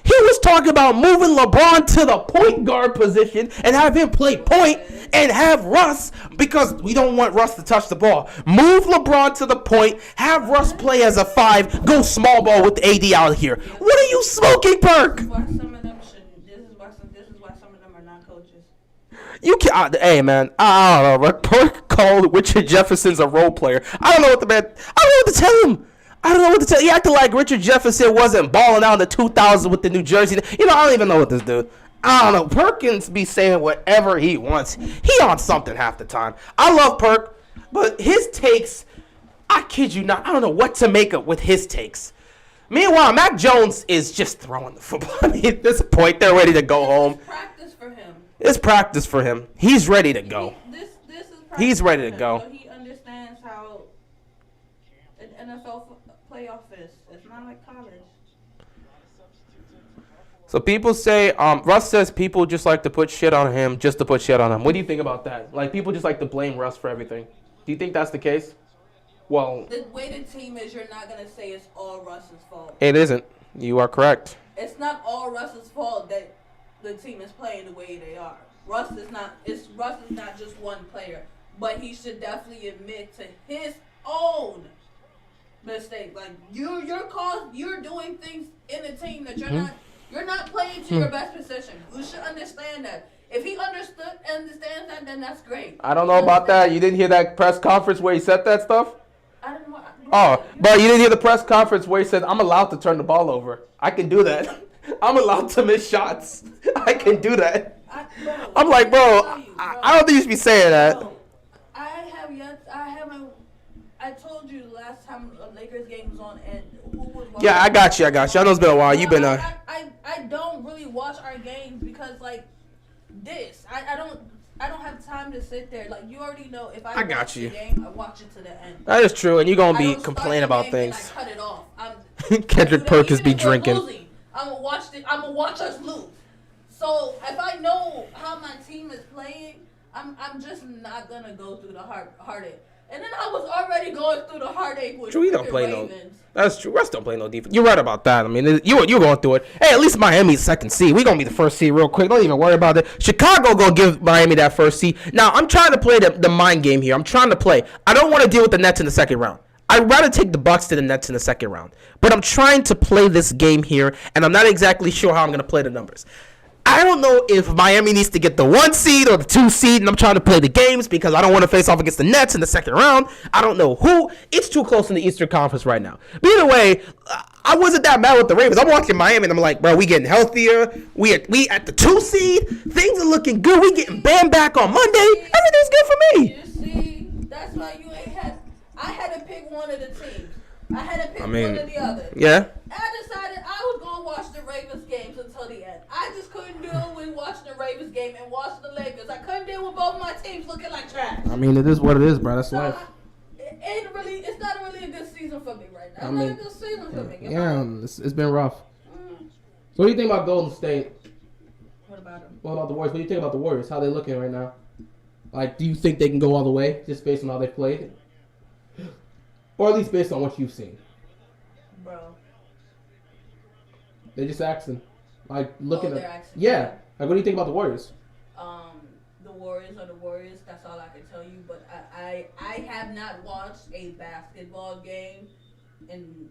He was talking about moving LeBron to the point guard position and have him play point and have Russ, because we don't want Russ to touch the ball. Move LeBron to the point, have Russ play as a 5, go small ball with AD out here. What are you smoking, Perk? This is why some of them are not coaches. You can't. Hey, man. I don't know. Perk called Richard Jefferson's a role player. I don't know what to tell him. He acted like Richard Jefferson wasn't balling out in the 2000s with the New Jersey. I don't even know what this dude. I don't know. Perkins be saying whatever he wants. He on something half the time. I love Perk, but his takes, I kid you not, I don't know what to make of with his takes. Meanwhile, Mac Jones is just throwing the football. I mean, at this point, they're ready to go home. It's practice for him. It's practice for him. He's ready to go. This is practice. He's ready to for him, go. So he understands how an NFL playoff is. It's not like college. So people say, Russ says people just like to put shit on him just to put shit on him. What do you think about that? Like, people just like to blame Russ for everything. Do you think that's the case? Well, the way the team is, you're not going to say it's all Russ's fault. it isn't. You are correct. It's not all Russ's fault that the team is playing the way they are. Russ is not just one player, but he should definitely admit to his own mistake. Like you're doing things in the team that you're not playing to your best position. You should understand that. If he understands that, then that's great. I don't know about that. You didn't hear that press conference where he said that stuff? I didn't want. Oh, but you didn't hear the press conference where he said, I'm allowed to turn the ball over. I can do that. I'm allowed to miss shots. I can do that. I'm like, bro, I don't think you should be saying that. Bro, I told you the last time a Lakers game was on and who was watching. Yeah, I got you. I know it's been a while. You've been I don't really watch our games because like this. I don't have time to sit there. Like you already know if I got watch you. the game, I watch it to the end. That is true, and you're gonna I be don't start complaining the about game things. and I cut it off. Kendrick Perkins be drinking. I'm gonna watch us lose. So if I know how my team is playing, I'm just not gonna go through the heartache. And then I was already going through the heartache with True, don't play Ravens. no. That's true. Russ don't play no defense. You're right about that. I mean, you're going through it. Hey, at least Miami's second seed. We're gonna be the first seed real quick. Don't even worry about it. Chicago gonna give Miami that first seed. Now I'm trying to play the mind game here. I'm trying to play. I don't want to deal with the Nets in the second round. I'd rather take the Bucks to the Nets in the second round. But I'm trying to play this game here, and I'm not exactly sure how I'm gonna play the numbers. I don't know if Miami needs to get the 1 seed or the 2 seed, and I'm trying to play the games because I don't want to face off against the Nets in the second round. I don't know who. It's too close in the Eastern Conference right now. But either way, I wasn't that mad with the Ravens. I'm watching Miami, and I'm like, bro, we getting healthier. We at the 2 seed. Things are looking good. We getting Bam back on Monday. Everything's good for me. You see, that's why you ain't had. I had to pick one of the teams. I had to pick one or the other. Yeah. I decided I was going to watch the Ravens games until the end. I just couldn't deal with watching the Ravens game and watching the Lakers. I couldn't deal with both my teams looking like trash. I mean, it is what it is, bro. That's life. It's not really a good season for me right now. I mean, It's not a good season for me. Yeah, it's been rough. So what do you think about Golden State? What about them? What about the Warriors? What do you think about the Warriors? How they looking right now? Like, do you think they can go all the way just based on how they played? Or at least based on what you've seen? Bro. They just asking. Like, looking they're at... asking. Yeah. Like, what do you think about the Warriors? The Warriors are the Warriors. That's all I can tell you. But I have not watched a basketball game in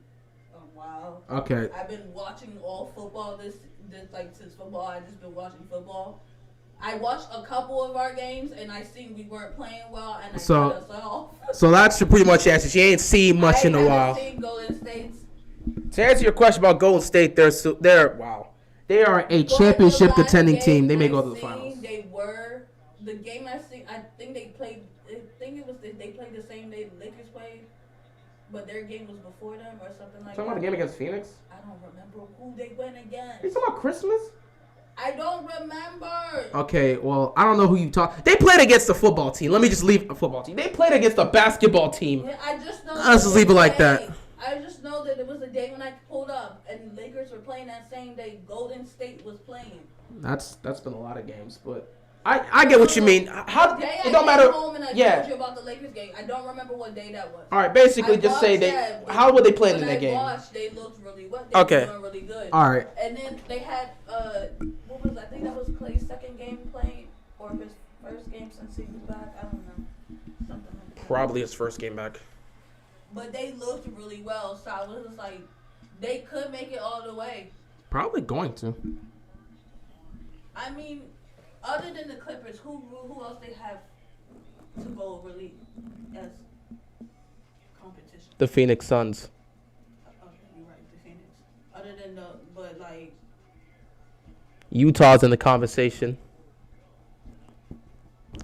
a while. Okay. I've been watching all football this like since football. I've just been watching football. I watched a couple of our games and I seen we weren't playing well and I cut us off. So that's pretty much answer. She ain't seen much in a while. I haven't seen Golden State's. To answer your question about Golden State, they're wow. They are a championship contending team. They may go to the finals. They were the game I seen. I think they played. I think it was they played the same day the Lakers played, but their game was before them or something like that. Talking about the game against Phoenix? I don't remember who they went against. You talking about Christmas? I don't remember. Okay, well, I don't know who you talk. They played against the football team. Let me just leave a football team. They played against the basketball team. Yeah, I just know. Let's just leave it like that. I just know that it was a day when I pulled up and Lakers were playing that same day Golden State was playing. That's been a lot of games, but I get what you mean. How it don't matter. Home and I told you about the Lakers game. I don't remember what day that was. All right, basically just say how were they playing in that game? They looked really well. They were doing really good. All right. And then they had what was I think that was Clay's second game playing or his first game since he was back. I don't know. Something like that. Probably his first game back. But they looked really well, so I was just like, they could make it all the way. Probably going to. I mean, other than the Clippers, who else they have to go really as competition? The Phoenix Suns. Okay, you're right, the Phoenix. Other than but like Utah's in the conversation.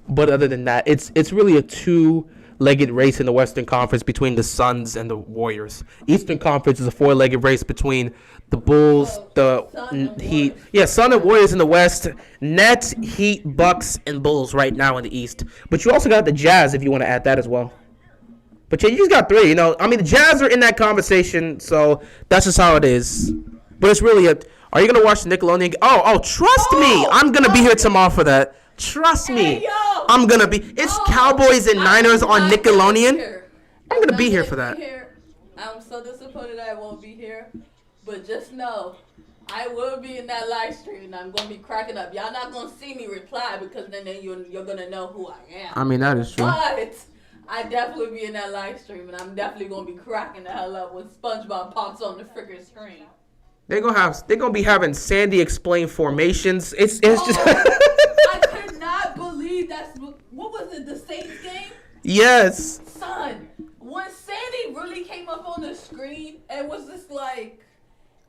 But other than that, it's really a two four-legged race in the Western Conference between the Suns and the Warriors. Eastern Conference is a four-legged race between the Bulls, the Heat. Yeah, Sun and Warriors in the West. Nets, Heat, Bucks, and Bulls right now in the East. But you also got the Jazz if you want to add that as well. But yeah, you just got three. You know, I mean, the Jazz are in that conversation, so that's just how it is. But it's really a. Are you gonna watch the Nickelodeon? Trust me, I'm gonna be here tomorrow for that. Trust me, I'm gonna be. It's Cowboys and Niners on Nickelodeon. I'm gonna be here for that. I'm so disappointed I won't be here, but just know I will be in that live stream and I'm gonna be cracking up. Y'all not gonna see me reply because then you're gonna know who I am. I mean, that is true. But I definitely be in that live stream and I'm definitely gonna be cracking the hell up when SpongeBob pops on the freaking screen. They're gonna be having Sandy explain formations. It's just. I could not believe that's what was it, the Saints game? Yes. Son, when Sandy really came up on the screen and was just like,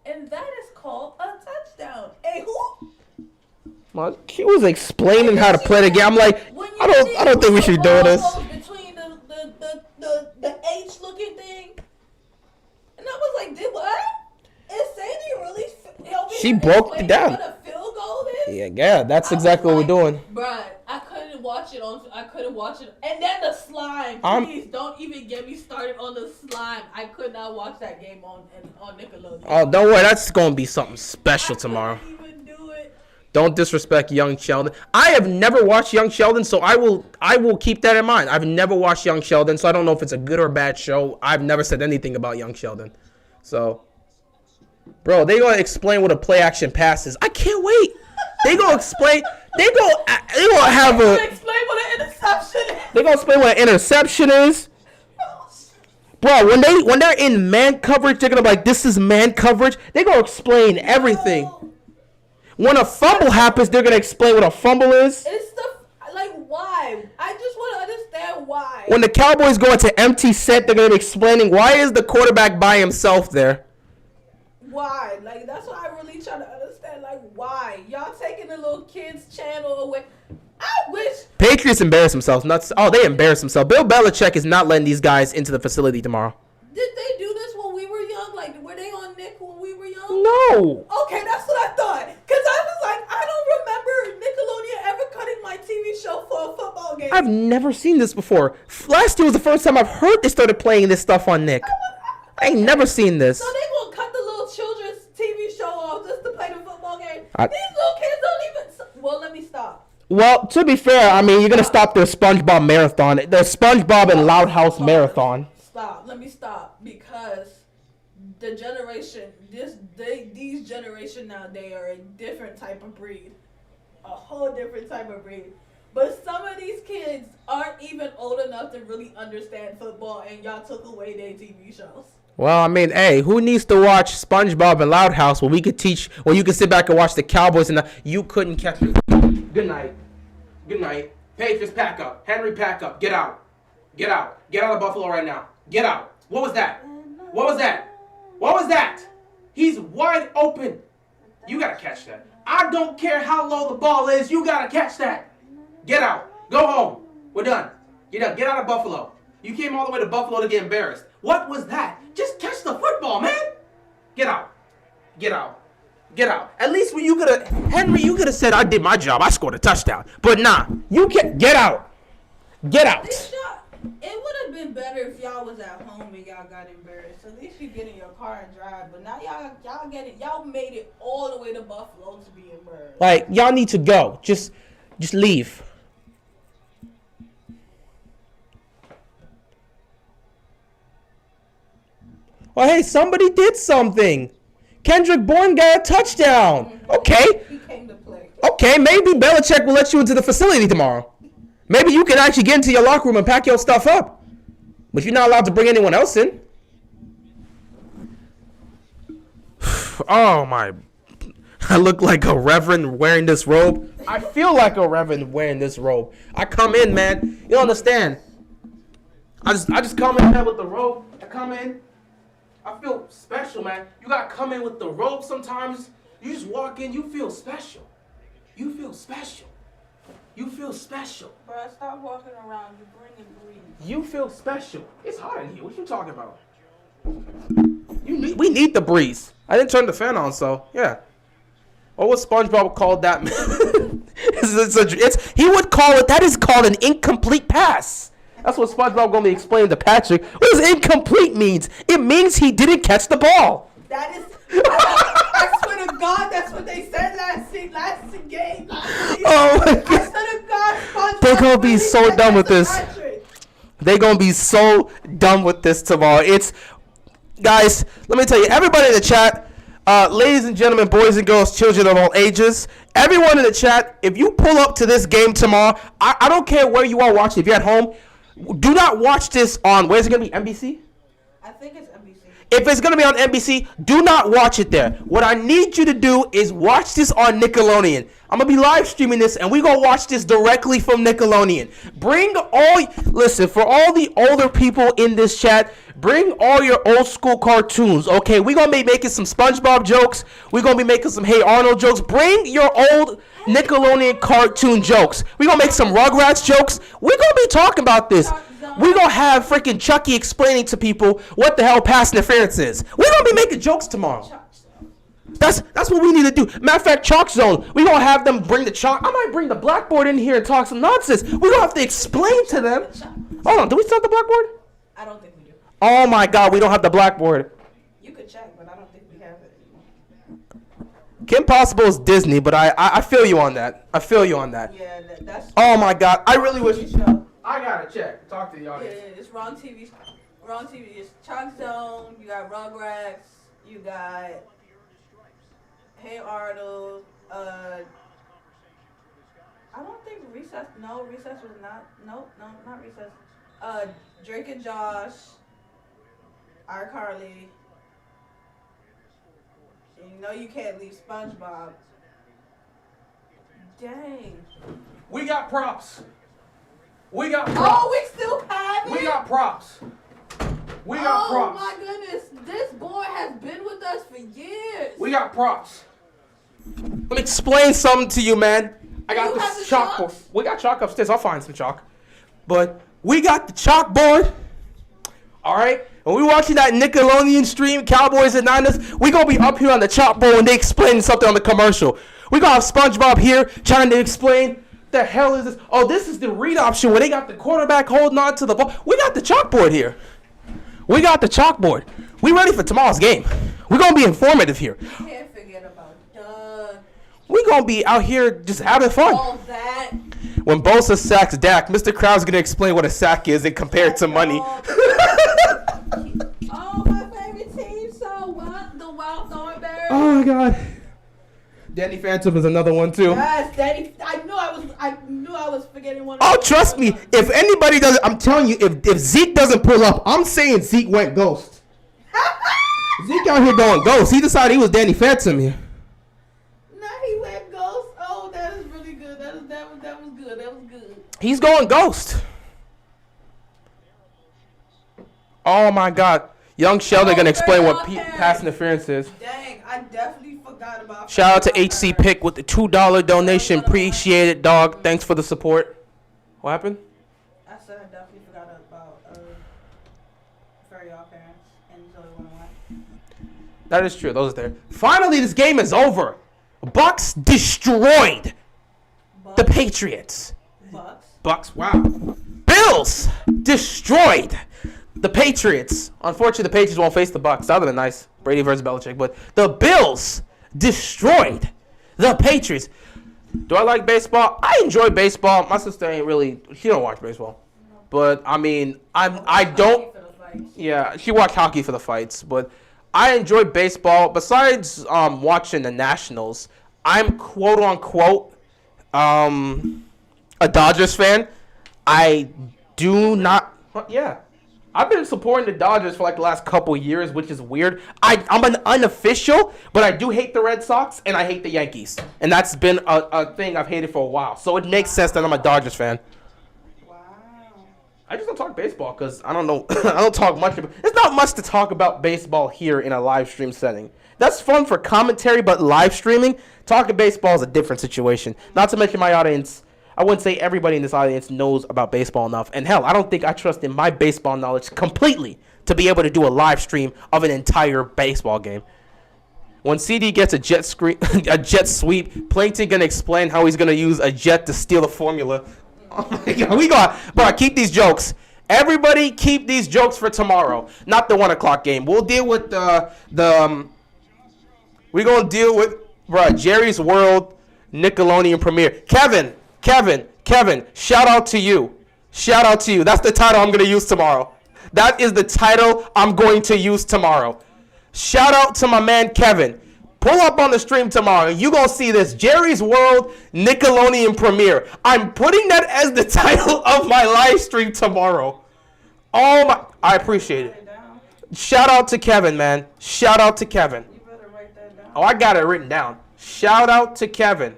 and that is called a touchdown. Hey, who? Well, he was explaining how to play the game. I'm like, I don't think we should do this. Between the H looking thing, and I was like, did what? Is Sandy really? She broke it down. What a field goal is? Yeah, that's exactly what we're doing. Bruh, I couldn't watch it. And then the slime. Please don't even get me started on the slime. I could not watch that game on Nickelodeon. Oh, don't worry. That's going to be something special tomorrow. Couldn't even do it. Don't disrespect Young Sheldon. I have never watched Young Sheldon, so I will keep that in mind. I've never watched Young Sheldon, so I don't know if it's a good or bad show. I've never said anything about Young Sheldon. So, bro, they going to explain what a play action pass is. I can't wait. They going to explain. They going to have a. Explain what an interception is. They going to explain what an interception is. Bro, when they're in man coverage, they're going to be like, this is man coverage. They're going to explain everything. When a fumble happens, they're going to explain what a fumble is. It's why? I just want to understand why. When the Cowboys go into empty set, they're going to be explaining why is the quarterback by himself there. Why? Like, that's what I really try to understand. Like, why? Y'all taking the little kids' channel away. I wish. Patriots embarrass themselves. They embarrass themselves. Bill Belichick is not letting these guys into the facility tomorrow. Did they do this when we were young? Like, were they on Nick when we were young? No. Okay, that's what I thought. Because I was like, I don't remember Nickelodeon ever cutting my TV show for a football game. I've never seen this before. Last year was the first time I've heard they started playing this stuff on Nick. I ain't never seen this. So they gonna cut the little children's TV show off just to play the football game? These little kids don't even. Well, let me stop. Well, to be fair, I mean, you're going to stop their SpongeBob marathon. The SpongeBob and Loud House marathon. Stop. Let me stop. Because the generation, these generation now, they are a different type of breed. A whole different type of breed. But some of these kids aren't even old enough to really understand football, and y'all took away their TV shows. Well, I mean, hey, who needs to watch SpongeBob and Loud House when you can sit back and watch the Cowboys and you couldn't catch it? Good night. Good night. Patriots, pack up. Henry, pack up. Get out. Get out. Get out of Buffalo right now. Get out. What was that? What was that? What was that? He's wide open. You got to catch that. I don't care how low the ball is. You got to catch that. Get out. Go home. We're done. Get out. Get out of Buffalo. You came all the way to Buffalo to get embarrassed. What was that? Just catch the football, man. Get out. Get out. Get out. At least when you could have, Henry, you could have said, I did my job. I scored a touchdown. But nah, you can't. Get out. Get out. It would have been better if y'all was at home and y'all got embarrassed. At least you get in your car and drive. But now y'all made it all the way to Buffalo to be embarrassed. Like, y'all need to go. Just leave. Well, hey, somebody did something. Kendrick Bourne got a touchdown. Mm-hmm. Okay. He came to play. Okay, maybe Belichick will let you into the facility tomorrow. Maybe you can actually get into your locker room and pack your stuff up. But you're not allowed to bring anyone else in. Oh, my. I look like a reverend wearing this robe. I feel like a reverend wearing this robe. I come in, man. You don't understand. I just come in, man, with the robe. I come in. I feel special, man. You gotta come in with the robe sometimes. You just walk in, you feel special. You feel special. You feel special. Bro, stop walking around. You're bringing breeze. You feel special. It's hot in here. What you talking about? We need the breeze. I didn't turn the fan on, so yeah. What would SpongeBob call that? He would call it. That is called an incomplete pass. That's what SpongeBob gonna be explaining to Patrick. What does incomplete means? It means he didn't catch the ball. That is. I swear to God, that's what they said last game. Oh my God. I swear to God, SpongeBob. They're gonna be so done with this. They're gonna be so done with this tomorrow. Guys, let me tell you, everybody in the chat, ladies and gentlemen, boys and girls, children of all ages, everyone in the chat, if you pull up to this game tomorrow, I don't care where you are watching. If you're at home, do not watch this on, where's it going to be, NBC? I think it's NBC. If it's going to be on NBC, do not watch it there. What I need you to do is watch this on Nickelodeon. I'm going to be live streaming this, and we're going to watch this directly from Nickelodeon. Listen, for all the older people in this chat, bring all your old school cartoons, okay? We're going to be making some SpongeBob jokes. We're going to be making some Hey Arnold jokes. Bring your old Nickelodeon cartoon jokes. We're going to make some Rugrats jokes. We're going to be talking about this. We're going to have freaking Chucky explaining to people what the hell pass interference is. We're going to be making jokes tomorrow. That's what we need to do. Matter of fact, Chalk Zone, we're going to have them bring the chalk. I might bring the blackboard in here and talk some nonsense. We're going to have to explain to them. Hold on, do we still have the blackboard? I don't think we do. Oh my God, we don't have the blackboard. You could check, but I don't think we have it. Kim Possible is Disney, but I feel you on that. I feel you on that. Yeah, that's. Oh my God, I really wish. Show. I gotta check. Talk to the Yeah, audience. it's wrong TV. Wrong TV. It's Chalk Zone. You got Rugrats. You got Hey Arnold. I don't think Recess. No, Recess was not. No, not Recess. Drake and Josh. iCarly. And you know you can't leave SpongeBob. Dang. We got props. We got props. Oh, we still have it? We got props. We got props. Oh my goodness. This boy has been with us for years. We got props. Let me explain something to you, man. I got this chalkboard. We got chalk upstairs. I'll find some chalk. But we got the chalkboard. All right? When we watching that Nickelodeon stream, Cowboys and Niners, we going to be up here on the chalkboard when they explain something on the commercial. We going to have SpongeBob here trying to explain the hell is this? Oh, this is the read option where they got the quarterback holding on to the ball. We got the chalkboard here. We got the chalkboard. We ready for tomorrow's game. We're going to be informative here. Can't forget about Doug. We're going to be out here just having fun. All that. When Bosa sacks Dak, Mr. Krause going to explain what a sack is and compare it to money. Oh, my favorite team. So what? The Wild Thornberry. Oh, my God. Danny Phantom is another one, too. Yes, Danny. I knew I was forgetting one. Oh, trust me. If anybody doesn't, I'm telling you, if Zeke doesn't pull up, I'm saying Zeke went ghost. Zeke out here going ghost. He decided he was Danny Phantom here. No, he went ghost. Oh, that is really good. That was good. That was good. He's going ghost. Oh, my God. Young Sheldon going to explain what pass interference is. Dang, I definitely forgot about. Shout out to HC Pick with the $2 donation. Appreciate it, dog. Thanks for the support. What happened? I said I definitely forgot about for y'all parents and Zoe 101. That is true. Those are there. Finally, this game is over. Bucks destroyed the Patriots. Bucks. Wow. Bills destroyed the Patriots. Unfortunately, the Patriots won't face the Bucks. That would have been nice. Brady versus Belichick. But the Bills destroyed the Patriots. Do I like baseball? I enjoy baseball. My sister ain't really. She don't watch baseball. But I mean, I don't. Yeah, she watched hockey for the fights. But I enjoy baseball. Besides watching the Nationals, I'm quote unquote a Dodgers fan. I do not. Yeah. I've been supporting the Dodgers for like the last couple years, which is weird. I'm an unofficial, but I do hate the Red Sox and I hate the Yankees. And that's been a thing I've hated for a while. So it makes sense that I'm a Dodgers fan. Wow. I just don't talk baseball because I don't know. I don't talk much. There's not much to talk about baseball here in a live stream setting. That's fun for commentary, but live streaming, talking baseball is a different situation. Not to mention my audience. I wouldn't say everybody in this audience knows about baseball enough. And hell, I don't think I trust in my baseball knowledge completely to be able to do a live stream of an entire baseball game. When CD gets a jet sweep, Plankton gonna explain how he's gonna use a jet to steal the formula. Oh my God, we gotta keep these jokes. Everybody, keep these jokes for tomorrow, not the 1:00 game. We'll deal with we're gonna deal with Jerry's World Nickelodeon premiere. Kevin, shout out to you. Shout out to you. That's the title I'm gonna use tomorrow. That is the title I'm going to use tomorrow. Shout out to my man Kevin. Pull up on the stream tomorrow. You gonna see this Jerry's World Nickelodeon premiere. I'm putting that as the title of my live stream tomorrow. Oh my! I appreciate it. Shout out to Kevin, man. Shout out to Kevin. You better write that down. Oh, I got it written down. Shout out to Kevin.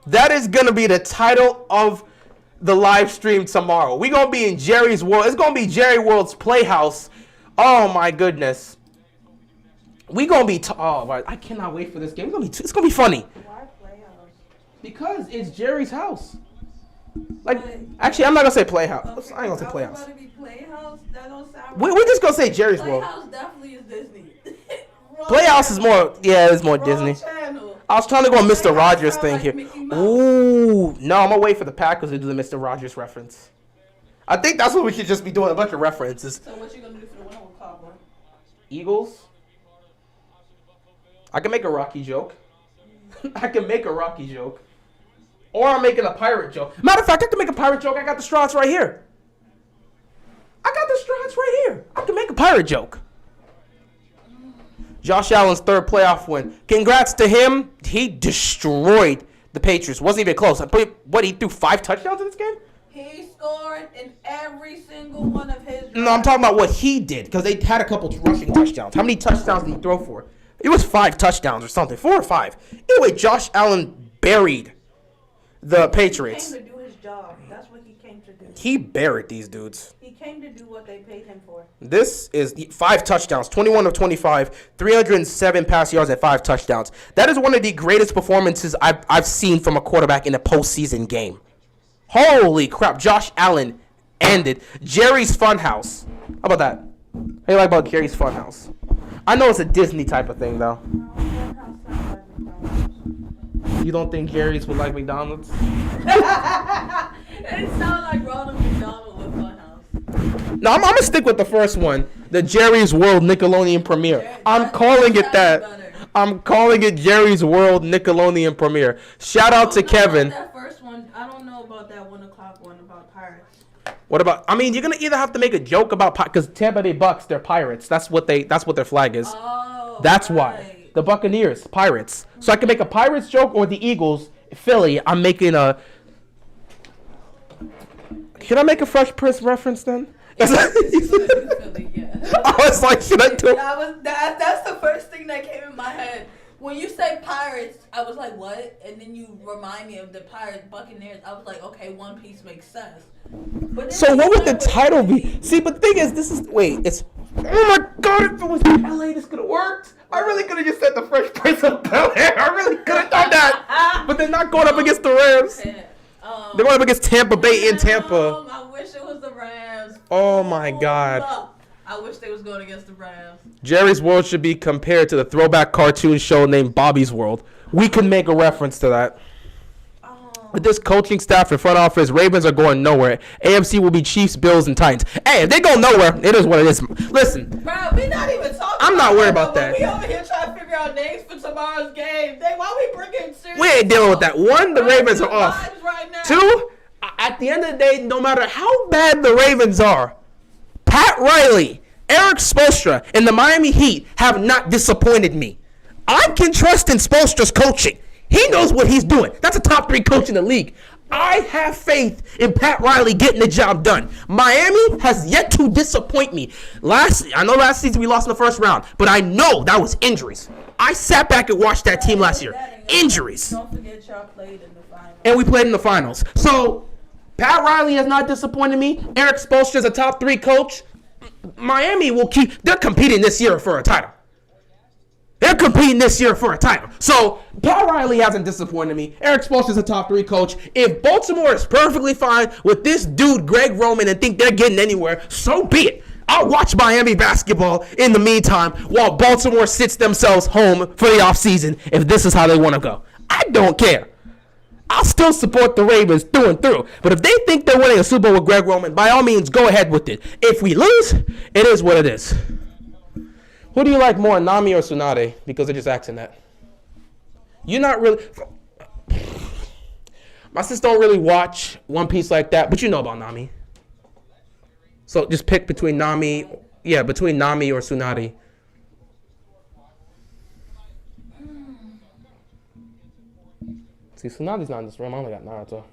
That is gonna be the title of the live stream tomorrow. We gonna be in Jerry's World. It's gonna be Jerry World's Playhouse. Oh my goodness. We gonna be. I cannot wait for this game. It's gonna be funny. Why Playhouse? Because it's Jerry's house. Actually, I'm not gonna say Playhouse. Okay, I ain't gonna say Playhouse. About to be Playhouse? That don't sound We're right. just gonna say Jerry's World. Playhouse definitely is Disney. Playhouse is more. Yeah, it's more Wrong Disney. channel. I was trying to go on Mr. Playhouse Rogers sound thing like here. Mickey Mouse. Ooh, no, I'm gonna wait for the Packers to do the Mr. Rogers reference. I think that's what we should just be doing, a bunch of references. So what you gonna do for the 1:00 one? Eagles. I can make a Rocky joke. Or I'm making a pirate joke. Matter of fact, I can make a pirate joke. I got the straws right here. I can make a pirate joke. Josh Allen's third playoff win. Congrats to him. He destroyed the Patriots. Wasn't even close. He threw 5 touchdowns in this game? He scored in every single one of his drives. No, I'm talking about what he did, because they had a couple rushing touchdowns. How many touchdowns did he throw for? It was 5 touchdowns or something. 4 or 5. Anyway, Josh Allen buried the Patriots. He came to do his job. That's what he came to do. He buried these dudes. He came to do what they paid him for. This is 5 touchdowns, 21 of 25, 307 pass yards and 5 touchdowns. That is one of the greatest performances I've seen from a quarterback in a postseason game. Holy crap. Josh Allen ended Jerry's Funhouse. How about that? How do you like about Jerry's Funhouse? I know it's a Disney type of thing, though. No, Funhouse sounds like McDonald's. You don't think Jerry's would like McDonald's? It sounds like Ronald McDonald with Funhouse. No, I'm going to stick with the first one. The Jerry's World Nickelodeon premiere. I'm calling it that. I'm calling it Jerry's World Nickelodeon premiere. Shout out to Kevin. That first one, I don't know about that 1:00 one about Pirates. What about? I mean, you're gonna either have to make a joke about because Tampa Bay Bucks, they're pirates. That's what their flag is. Oh, That's right. why the Buccaneers, pirates. So I can make a Pirates joke, or the Eagles, Philly. I'm making a. Should I make a Fresh Prince reference then? Yeah. I was like, should I do? That's the first thing that came in my head. When you say Pirates, I was like, what? And then you remind me of the Pirates, Buccaneers. I was like, okay, One Piece makes sense. But So what would the title be? See, but the thing is, it's. Oh my God! If it was LA, this could have worked. I really could have just said the Fresh Prince of Bel-Air. I really could have done that. But they're not going up against the Rams. They're going up against Tampa Bay in Tampa. I wish it was the Rams. Oh my God. I wish they was going against the Rams. Jerry's World should be compared to the throwback cartoon show named Bobby's World. We can make a reference to that. With this coaching staff and front office, Ravens are going nowhere. AFC will be Chiefs, Bills, and Titans. Hey, if they go nowhere, it is what it is. Listen. Bro, we not even talking I'm not worried about that. We over here trying to figure out names for tomorrow's game. Why we bringing serious? We ain't dealing with that. One, the Ravens are off. Right now. 2, at the end of the day, no matter how bad the Ravens are, Pat Riley, Eric Spoelstra, and the Miami Heat have not disappointed me. I can trust in Spoelstra's coaching. He knows what he's doing. That's a top 3 coach in the league. I have faith in Pat Riley getting the job done. Miami has yet to disappoint me. I know last season we lost in the first round, but I know that was injuries. I sat back and watched that team last year. Injuries. Don't forget y'all played in the finals. And we played in the finals. So, Pat Riley has not disappointed me. Eric Spoelstra is a top 3 coach. Miami will they're competing this year for a title. They're competing this year for a title. So Pat Riley hasn't disappointed me. Eric Spoelstra's a top 3 coach. If Baltimore is perfectly fine with this dude, Greg Roman, and think they're getting anywhere, so be it. I'll watch Miami basketball in the meantime while Baltimore sits themselves home for the offseason if this is how they want to go. I don't care. I'll still support the Ravens through and through. But if they think they're winning a Super Bowl with Greg Roman, by all means, go ahead with it. If we lose, it is what it is. Who do you like more, Nami or Tsunade? Because they're just asking that. You're not really... My sis don't really watch One Piece like that, but you know about Nami. So just pick between Nami... Yeah, between Nami or Tsunade. See, Tsunade's not in this room. I only got Naruto.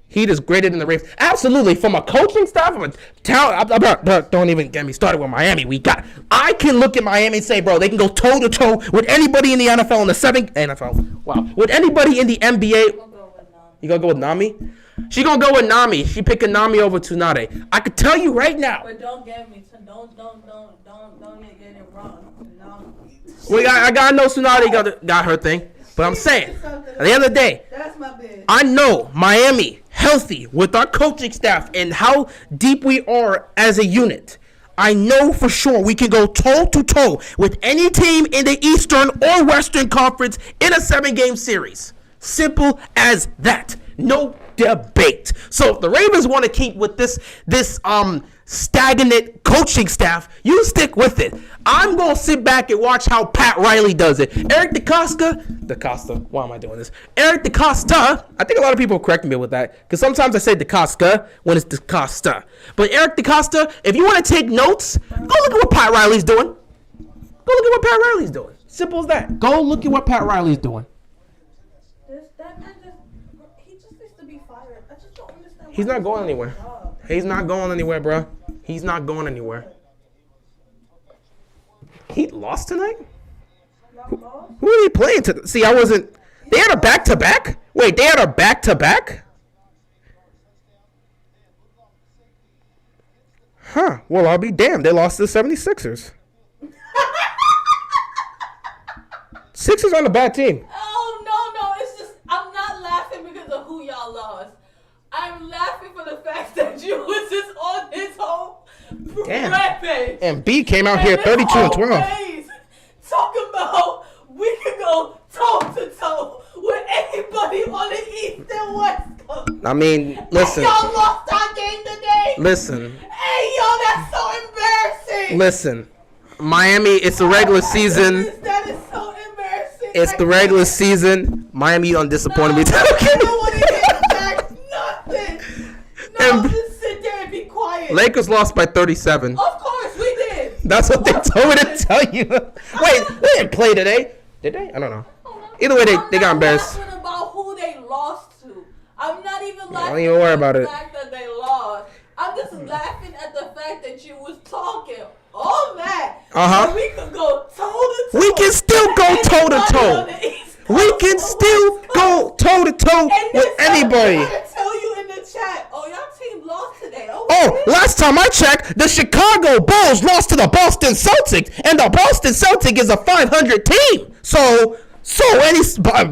Heat is greater than the Ravens. Absolutely. From a coaching staff, from a talent, don't even get me started with Miami. I can look at Miami and say, bro, they can go toe-to-toe with anybody in the NFL in the NFL. Wow. With anybody in the NBA. You gonna go with Nami? She gonna go with Nami. She picking Nami over Tsunade. I could tell you right now. But don't get me. Don't get it wrong. No. Well, I know Tsunade got her thing. But I'm saying, at the end of the day, that's my bid. I know Miami, healthy, with our coaching staff and how deep we are as a unit. I know for sure we can go toe-to-toe with any team in the Eastern or Western Conference in a 7-game series. Simple as that. No debate. So if the Ravens want to keep with this stagnant coaching staff, you stick with it. I'm going to sit back and watch how Pat Riley does it. Eric DeCosta, why am I doing this? Eric DeCosta, I think a lot of people correct me with that, because sometimes I say DeCosta when it's DeCosta. But Eric DeCosta, if you want to take notes, go look at what Pat Riley's doing. Simple as that. Go look at what Pat Riley's doing. That man he just needs to be fired. I just don't understand. He's not going anywhere. He's not going anywhere, bro. He's not going anywhere. He lost tonight? Who are they playing to? See, I wasn't. They had a back-to-back? Wait, they had a back-to-back? Huh. Well, I'll be damned. They lost to the 76ers. Sixers on a bad team. Oh, no. It's just, I'm not laughing because of who y'all lost. I'm laughing for the fact that you was just on this whole rampage. And B came out here 32-12. Talking about we could go toe-to-toe with anybody on the East and West Coast. I mean, listen. And y'all lost our game today. Listen. Hey, yo, that's so embarrassing. Listen. Miami, it's the regular season. That is so embarrassing. It's the regular season. Miami done disappointed me. I don't want to hear back nothing. No, just sit there and be quiet. Lakers lost by 37. Of course we did. That's what they told me to tell you. Wait, they didn't play today. Did they? I don't know. Either way, they got embarrassed. I'm not laughing about who they lost to. I'm not even laughing don't even worry about the it. fact that they lost. I'm just laughing at the fact that you was talking all that. Uh-huh. We could go toe-to-toe. We can still go toe-to-toe. We can still go toe-to-toe with anybody. I'm going to tell you in the chat, oh, y'all team lost today. Oh, last time I checked, the Chicago Bulls lost to the Boston Celtics, and the Boston Celtics is a 500 team. So any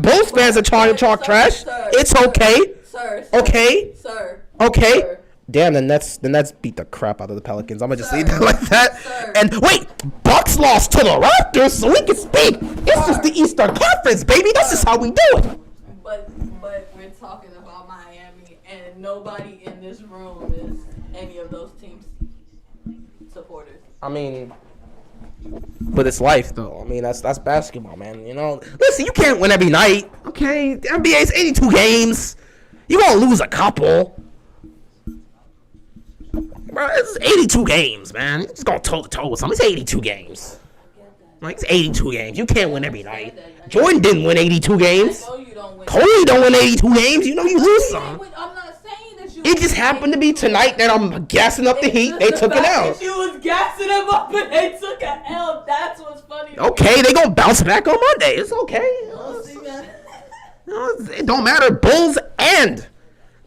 Bulls fans are trying to talk trash. It's okay. Okay. Okay. Damn, the Nets beat the crap out of the Pelicans. I'm gonna just leave that like that. And wait, Bucks lost to the Raptors, so we can speak. It's just the Eastern Conference, baby. This is how we do it. But we're talking about Miami, and nobody in this room is any of those teams' supporters. I mean, but it's life, though. I mean, that's basketball, man. You know, listen, you can't win every night. Okay, the NBA's 82 games. You gonna lose a couple. Bro, it's 82 games, man. It's going toe-to-toe with something. It's 82 games. Like, it's 82 games. You can't win every night. Jordan didn't win 82 games. Kobe don't win 82 games. You know you lose some. I'm not saying that you. It just happened to be tonight that I'm gassing up the Heat. They took it out. You was gassing them up and they took an L. That's what's funny. Okay, they gonna bounce back on Monday. It's okay. It don't matter. Bulls and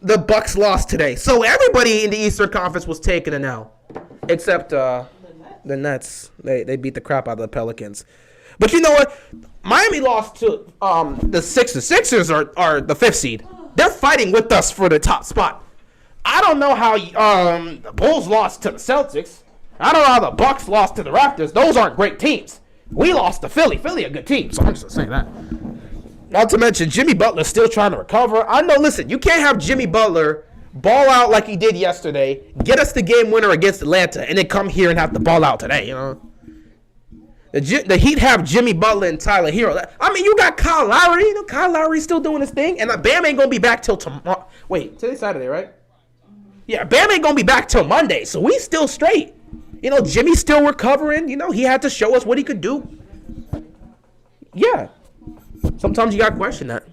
the Bucks lost today. So everybody in the Eastern Conference was taking an L. Except the Nets. They beat the crap out of the Pelicans. But you know what? Miami lost to the Sixers. Sixers are the 5th seed. They're fighting with us for the top spot. I don't know how the Bulls lost to the Celtics. I don't know how the Bucks lost to the Raptors. Those aren't great teams. We lost to Philly. Philly a good team, so I'm just saying that. Not to mention, Jimmy Butler's still trying to recover. I know, listen, you can't have Jimmy Butler ball out like he did yesterday, get us the game winner against Atlanta, and then come here and have to ball out today, you know? The Heat have Jimmy Butler and Tyler Hero. I mean, you got Kyle Lowry. You know, Kyle Lowry's still doing his thing, and Bam ain't going to be back till tomorrow. Wait, today's Saturday, right? Yeah, Bam ain't going to be back till Monday, so we still straight. You know, Jimmy's still recovering. You know, he had to show us what he could do. Yeah. Sometimes you got to question that.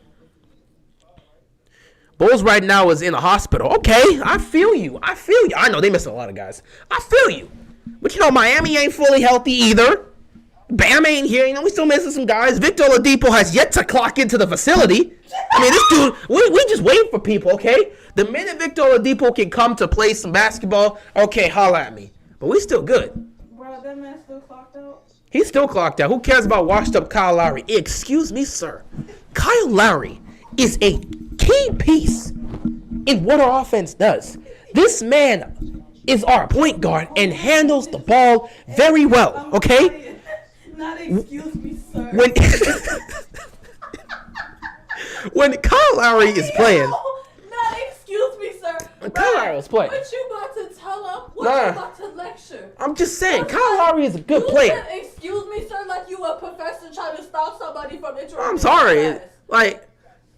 Bulls right now is in a hospital. Okay, I feel you. I know they missing a lot of guys. I feel you. But, you know, Miami ain't fully healthy either. Bam ain't here. You know, we still missing some guys. Victor Oladipo has yet to clock into the facility. I mean, this dude, we just waiting for people, okay? The minute Victor Oladipo can come to play some basketball, okay, holla at me. But we still good. Bro, that man still clocked out? He's still clocked out. Who cares about washed up Kyle Lowry? Excuse me, sir. Kyle Lowry is a key piece in what our offense does. This man is our point guard and handles the ball very well, okay? Not excuse me, sir. When Kyle Lowry is playing. Not excuse me, sir. When Kyle Lowry is playing. What you about to tell him? What you about to lecture? I'm just saying, Kyle Lowry is a good player. Excuse me, sir, like you a professor trying to stop somebody from interrupting. I'm sorry. Like,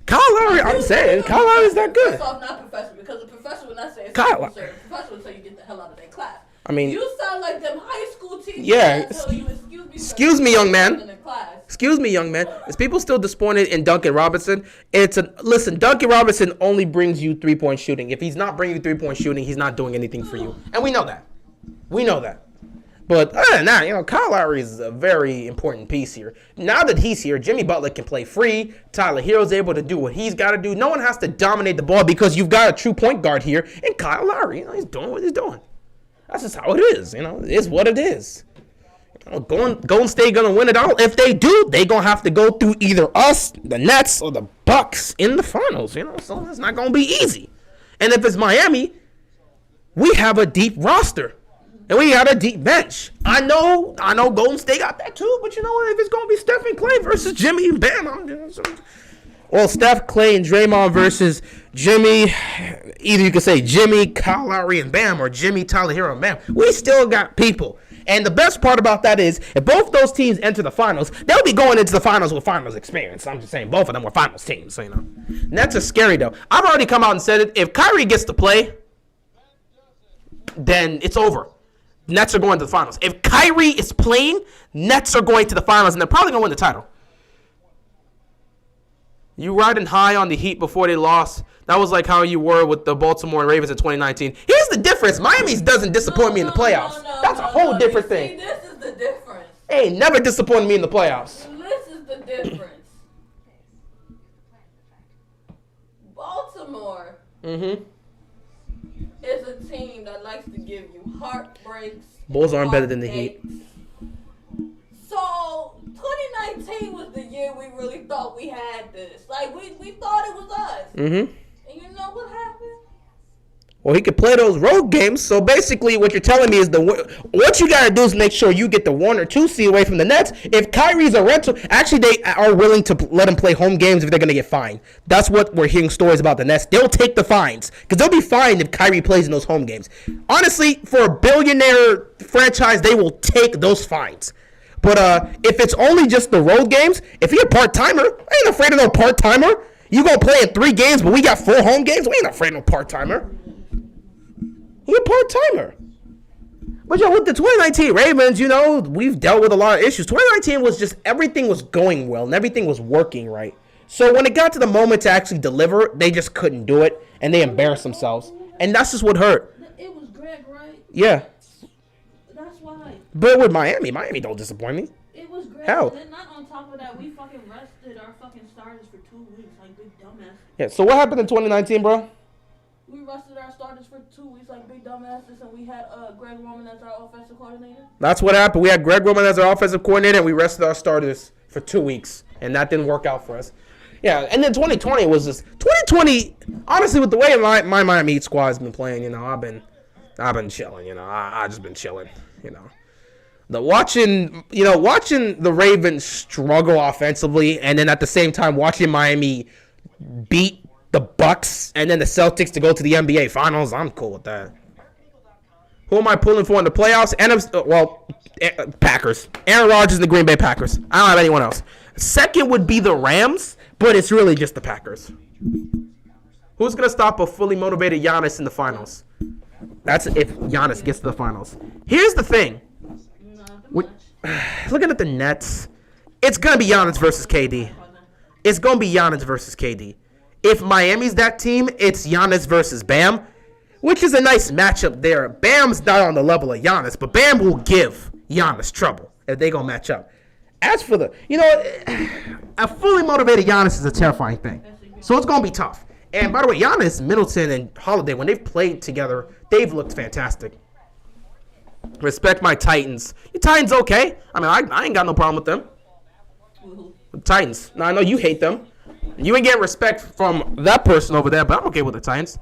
Kyle Lowry, I'm saying, Kyle Lowry's that good. First off, not professor, because the professor would not say excuse Kyle, me, sir. The professor would tell you get the hell out of their class. I mean, you sound like them high school teachers. Yeah. That tell you, Excuse me, young man. Excuse me, young man. Is people still disappointed in Duncan Robinson? Listen, Duncan Robinson only brings you 3-point shooting. If he's not bringing you 3-point shooting, he's not doing anything for you. And we know that. We know that. But other than that, you know, Kyle Lowry is a very important piece here. Now that he's here, Jimmy Butler can play free. Tyler Hero's able to do what he's got to do. No one has to dominate the ball because you've got a true point guard here. And Kyle Lowry, you know, he's doing what he's doing. That's just how it is. You know, it's what it is. Golden State gonna win it all. If they do, they gonna have to go through either us, the Nets, or the Bucks in the finals. You know, so it's not gonna be easy. And if it's Miami, we have a deep roster and we got a deep bench. I know Golden State got that too, but you know what? If it's gonna be Steph and Clay versus Jimmy and Bam, well, Steph, Clay, and Draymond versus Jimmy. Either you could say Jimmy, Kyle Lowry, and Bam, or Jimmy, Tyler Hero, and Bam. We still got people. And the best part about that is, if both those teams enter the finals, they'll be going into the finals with finals experience. I'm just saying, both of them were finals teams, so you know. Nets are scary, though. I've already come out and said it. If Kyrie gets to play, then it's over. Nets are going to the finals. If Kyrie is playing, Nets are going to the finals, and they're probably going to win the title. You riding high on the Heat before they lost. That was like how you were with the Baltimore Ravens in 2019. Here's the difference. Miami doesn't disappoint me in the playoffs. That's a whole different thing. See, this is the difference. Hey, never disappointed me in the playoffs. This is the difference. Baltimore is a team that likes to give you heartbreaks. Bulls aren't better than the Heat. So 2019 was the year we really thought we had this. Like we thought it was us. And you know what happened? Well, he could play those road games. So basically, what you're telling me is what you got to do is make sure you get the 1 or 2 seed away from the Nets. If Kyrie's a rental, actually they are willing to let him play home games if they're gonna get fined. That's what we're hearing stories about the Nets. They'll take the fines because they'll be fined if Kyrie plays in those home games. Honestly, for a billionaire franchise, they will take those fines. But if it's only just the road games, if you're a part-timer, I ain't afraid of no part-timer. You gonna play in 3 games, but we got 4 home games? We ain't afraid of no part-timer. He a part-timer. But yo, with the 2019 Ravens, you know, we've dealt with a lot of issues. 2019 was just, everything was going well and everything was working right. So when it got to the moment to actually deliver, they just couldn't do it and they embarrassed themselves. And that's just what hurt. It was Greg, right? Yeah. That's why. But with Miami don't disappoint me. It was Greg. Hell. And then not on top of that, we fucking rested our fucking starters for 2 weeks like big dumbass. Yeah, so what happened in 2019, bro? We rested our starters for 2 weeks like big dumbasses and we had Greg Roman as our offensive coordinator? That's what happened. We had Greg Roman as our offensive coordinator, and we rested our starters for 2 weeks, and that didn't work out for us. Yeah, and then 2020 was just 2020. Honestly, with the way my Miami Heat squad has been playing, I've been chilling. I just been chilling. Watching the Ravens struggle offensively, and then at the same time watching Miami beat the Bucks and then the Celtics to go to the NBA Finals. I'm cool with that. Who am I pulling for in the playoffs? Packers. Aaron Rodgers and the Green Bay Packers. I don't have anyone else. Second would be the Rams, but it's really just the Packers. Who's going to stop a fully motivated Giannis in the finals? That's if Giannis gets to the finals. Here's the thing. Looking at the Nets, it's going to be Giannis versus KD. It's going to be Giannis versus KD. If Miami's that team, it's Giannis versus Bam, which is a nice matchup there. Bam's not on the level of Giannis, but Bam will give Giannis trouble if they going to match up. As for a fully motivated Giannis is a terrifying thing. So it's going to be tough. And by the way, Giannis, Middleton, and Holiday, when they've played together, they've looked fantastic. Respect my Titans. Your Titans okay. I mean, I ain't got no problem with them. Titans. Now, I know you hate them. You ain't getting respect from that person over there, but I'm okay with the Titans.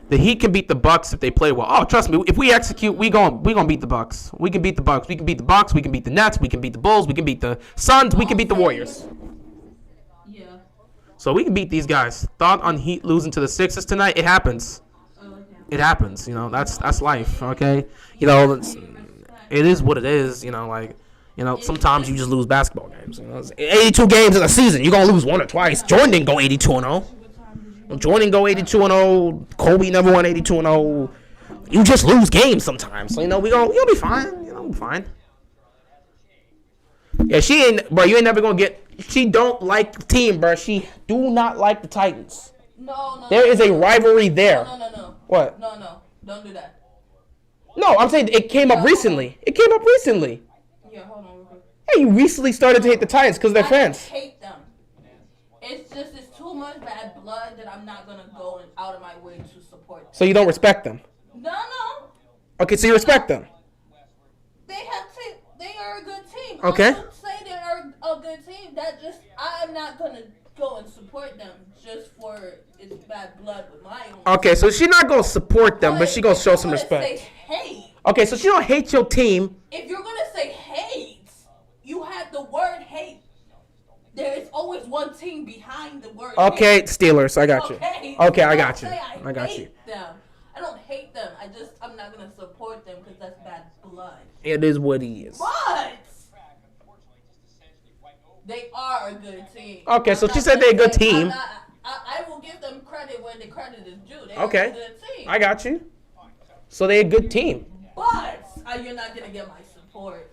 The Heat can beat the Bucks if they play well. Oh, trust me, if we execute, we gonna beat the Bucks. We can beat the Bucks. We can beat the Bucks. We can beat the Nets. We can beat the Bulls. We can beat the Suns. We can beat the Warriors. Yeah. So we can beat these guys. Thought on Heat losing to the Sixers tonight? It happens. It happens. That's life. Okay. It is what it is. Sometimes you just lose basketball games. It's 82 games in a season. You're gonna lose one or twice. Jordan didn't go 82-0. Jordan go 82-0. Kobe never won 82-0. You just lose games sometimes. So we'll be fine. We'll be fine. Yeah, she ain't, bro. You ain't never gonna get. She don't like the team, bro. She do not like the Titans. No. There is a rivalry there. No. What? No. Don't do that. No, I'm saying it came up recently. It came up recently. Yeah, hold on real quick. Hey, you recently started to hate the Titans because they're fans. I hate them. It's too much bad blood that I'm not gonna go out of my way to support them. So you don't respect them? No. Okay, so you respect them. They are a good team. Okay. I don't say they are a good team. I'm not gonna go and support them just for it's bad blood with my own. Okay, so she's not gonna support them, but she gonna show some respect. Say hate. Okay, so she don't hate your team. If you're gonna say hate, you have the word hate. There is always one team behind the word. Okay, hate. Steelers, I got you. Okay, I got you. I got you. Them. I don't hate them. I'm not gonna support them because that's bad blood. It is what it is. But they are a good team. Okay, so she said they're a good team. I will give them credit when the credit is due. They're Okay, a good team. I got you. So they're a good team. But you're not gonna get my support.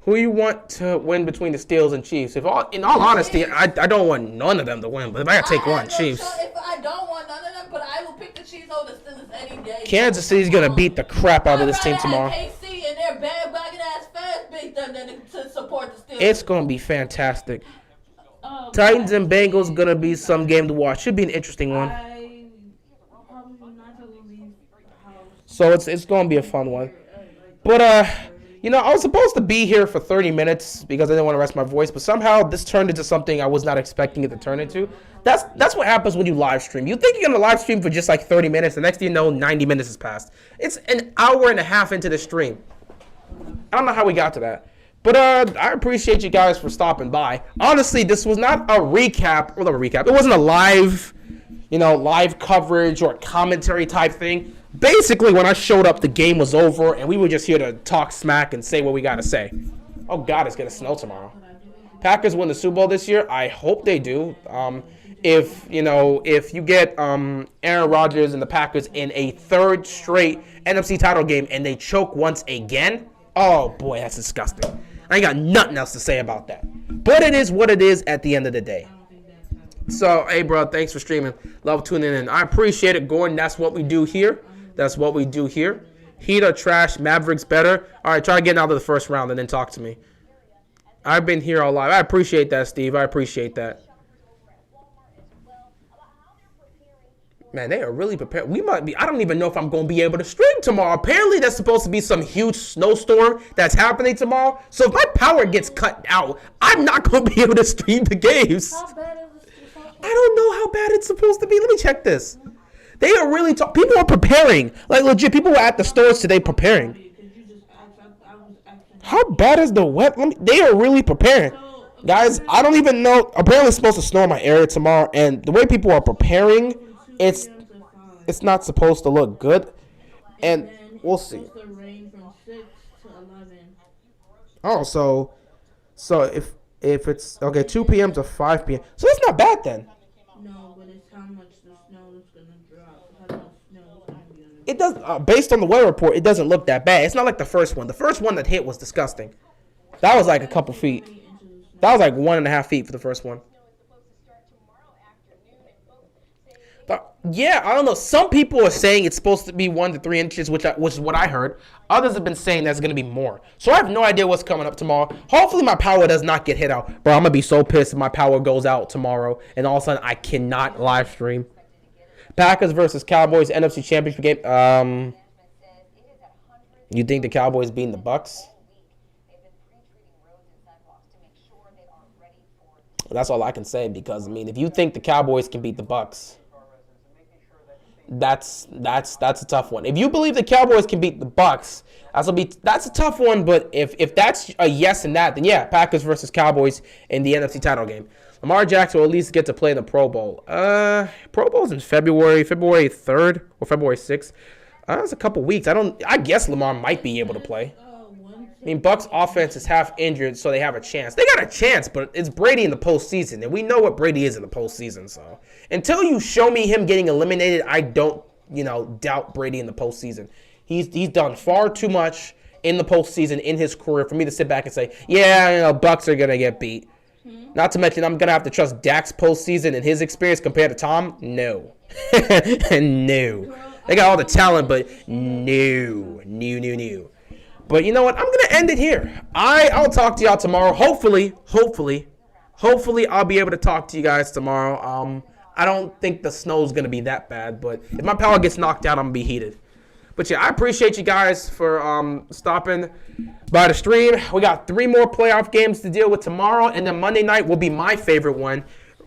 Who you want to win between the Steelers and Chiefs? In all honesty, I don't want none of them to win, but if I gotta take one, Chiefs. If I don't want none of them, but I will pick the Chiefs over the Steelers any day. Kansas City's gonna beat the crap out of this team tomorrow. KC and their bandwagon ass fans beat them than to support the Steelers. It's gonna be fantastic. Titans and Bengals gonna be some game to watch. Should be an interesting one. So it's gonna be a fun one. But I was supposed to be here for 30 minutes because I didn't want to rest my voice, but somehow this turned into something I was not expecting it to turn into. That's what happens when you live stream. You think you're gonna live stream for just like 30 minutes, the next thing you know, 90 minutes has passed. It's an hour and a half into the stream. I don't know how we got to that. But I appreciate you guys for stopping by. Honestly, this was not a recap. Well, not a recap. It wasn't a live coverage or commentary type thing. Basically, when I showed up, the game was over, and we were just here to talk smack and say what we got to say. Oh, God, it's going to snow tomorrow. Packers win the Super Bowl this year. I hope they do. If you get Aaron Rodgers and the Packers in a third straight NFC title game and they choke once again, oh, boy, that's disgusting. I ain't got nothing else to say about that. But it is what it is at the end of the day. So, hey, bro, thanks for streaming. Love tuning in. I appreciate it, Gordon. That's what we do here. Heat or trash, Mavericks better. All right, try to get out of the first round and then talk to me. I've been here all live. I appreciate that, Steve. I appreciate that. Man, they are really prepared. We might be. I don't even know if I'm going to be able to stream tomorrow. Apparently, there's supposed to be some huge snowstorm that's happening tomorrow. So if my power gets cut out, I'm not going to be able to stream the games. How bad is this? I don't know how bad it's supposed to be. Let me check this. They are really people are preparing. Like legit, people were at the stores today preparing. How bad is the wet? They are really preparing. Guys, I don't even know. Apparently, it's supposed to snow in my area tomorrow, and the way people are preparing, it's not supposed to look good, and we'll see. Oh, so if it's okay, 2 p.m. to 5 p.m. So that's not bad then. No, but it's how much the snow is gonna drop. How much snow is gonna be on it. It does. Based on the weather report, it doesn't look that bad. It's not like the first one. The first one that hit was disgusting. That was like a couple feet. That was like 1.5 feet for the first one. But yeah, I don't know. Some people are saying it's supposed to be 1 to 3 inches, which is what I heard. Others have been saying that's going to be more. So I have no idea what's coming up tomorrow. Hopefully my power does not get hit out. Bro, I'm going to be so pissed if my power goes out tomorrow and all of a sudden I cannot live stream. Packers versus Cowboys NFC Championship game. You think the Cowboys beating the Bucks? That's all I can say because, I mean, if you think the Cowboys can beat the Bucks, that's a tough one. If you believe the Cowboys can beat the Bucks, that's a tough one. But if that's a yes in that, then yeah, Packers versus Cowboys in the NFC title game. Lamar Jackson will at least get to play in the Pro Bowl. Pro Bowl's in February 3rd or February 6th. That's a couple weeks. I guess Lamar might be able to play. I mean, Bucks offense is half injured, so they have a chance. They got a chance, but it's Brady in the postseason, and we know what Brady is in the postseason. So until you show me him getting eliminated, I don't, doubt Brady in the postseason. He's done far too much in the postseason in his career for me to sit back and say, yeah, Bucks are gonna get beat. Not to mention, I'm gonna have to trust Dak's postseason and his experience compared to Tom. No, no. They got all the talent, but no. But you know what? I'm going to end it here. I'll talk to y'all tomorrow. Hopefully, I'll be able to talk to you guys tomorrow. I don't think the snow's going to be that bad, but if my power gets knocked out, I'm going to be heated. But yeah, I appreciate you guys for stopping by the stream. We got 3 more playoff games to deal with tomorrow, and then Monday night will be my favorite one.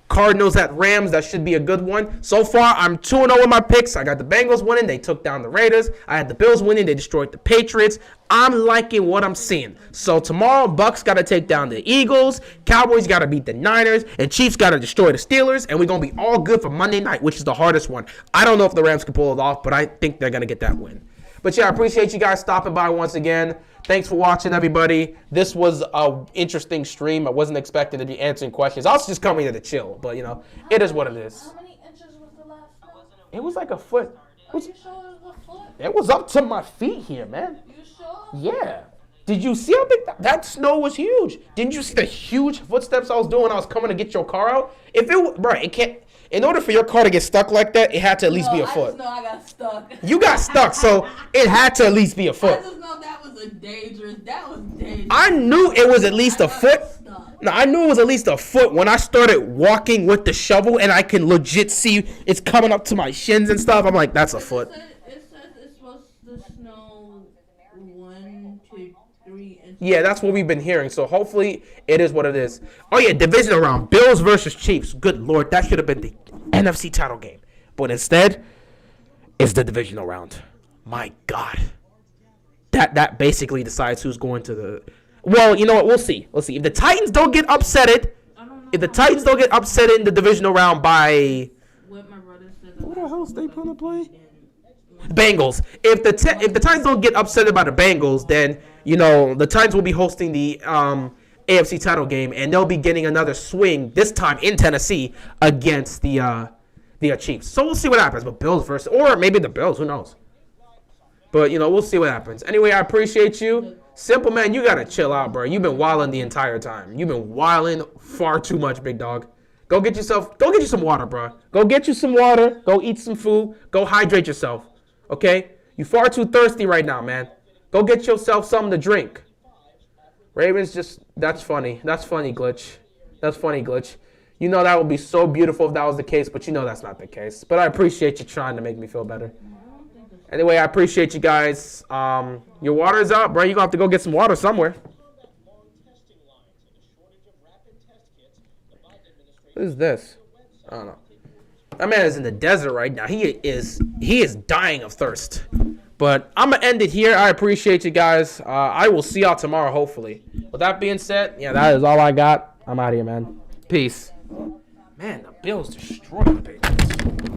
Cardinals at Rams, that should be a good one. So far, I'm 2-0 with my picks. I got the Bengals winning. They took down the Raiders. I had the Bills winning. They destroyed the Patriots. I'm liking what I'm seeing. So tomorrow, Bucks got to take down the Eagles. Cowboys got to beat the Niners. And Chiefs got to destroy the Steelers. And we're going to be all good for Monday night, which is the hardest one. I don't know if the Rams can pull it off, but I think they're going to get that win. But yeah, I appreciate you guys stopping by once again. Thanks for watching, everybody. This was an interesting stream. I wasn't expecting to be answering questions. I was just coming here to chill, but, it is what it is. How many inches was the last snow? It was like a foot. Are you sure it was a foot? It was up to my feet here, man. You sure? Yeah. Did you see how big that snow was huge? Didn't you see the huge footsteps I was doing when I was coming to get your car out? It can't. In order for your car to get stuck like that, it had to at least be a foot. I just know I got stuck. You got stuck, so it had to at least be a foot. I just know that was dangerous. I knew it was at least a foot. No, I knew it was at least a foot when I started walking with the shovel and I can legit see it's coming up to my shins and stuff. I'm like, that's a foot. It says it's supposed to snow 1 to 3 inches. Yeah, that's what we've been hearing. So hopefully it is what it is. Oh yeah, divisional round. Bills versus Chiefs. Good Lord, that should have been the NFC title game. But instead, it's the divisional round. My God. That basically decides who's going to the... Well, you know what? We'll see. If the Titans don't get upsetted, in the divisional round by... What my brother said. What the hell is they gonna play? Bengals. If the Titans don't get upset by the Bengals, then the Titans will be hosting the AFC title game, and they'll be getting another swing this time in Tennessee against the Chiefs. So we'll see what happens. But Bills versus, or maybe the Bills, who knows? But we'll see what happens. Anyway, I appreciate you. Simple man, you gotta chill out, bro. You've been wilding the entire time. You've been wilding far too much, big dog. Go get you some water, bro. Go get you some water. Go eat some food. Go hydrate yourself. Okay? You far too thirsty right now, man. Go get yourself something to drink. Ravens that's funny. That's funny, Glitch. You know that would be so beautiful if that was the case, but you know that's not the case. But I appreciate you trying to make me feel better. Anyway, I appreciate you guys. Your water is out, bro. You're going to have to go get some water somewhere. What is this? I don't know. That man is in the desert right now. He is dying of thirst. But I'm going to end it here. I appreciate you guys. I will see y'all tomorrow, hopefully. With that being said, yeah, that is all I got. I'm out of here, man. Peace. Man, the Bills destroyed the Patriots.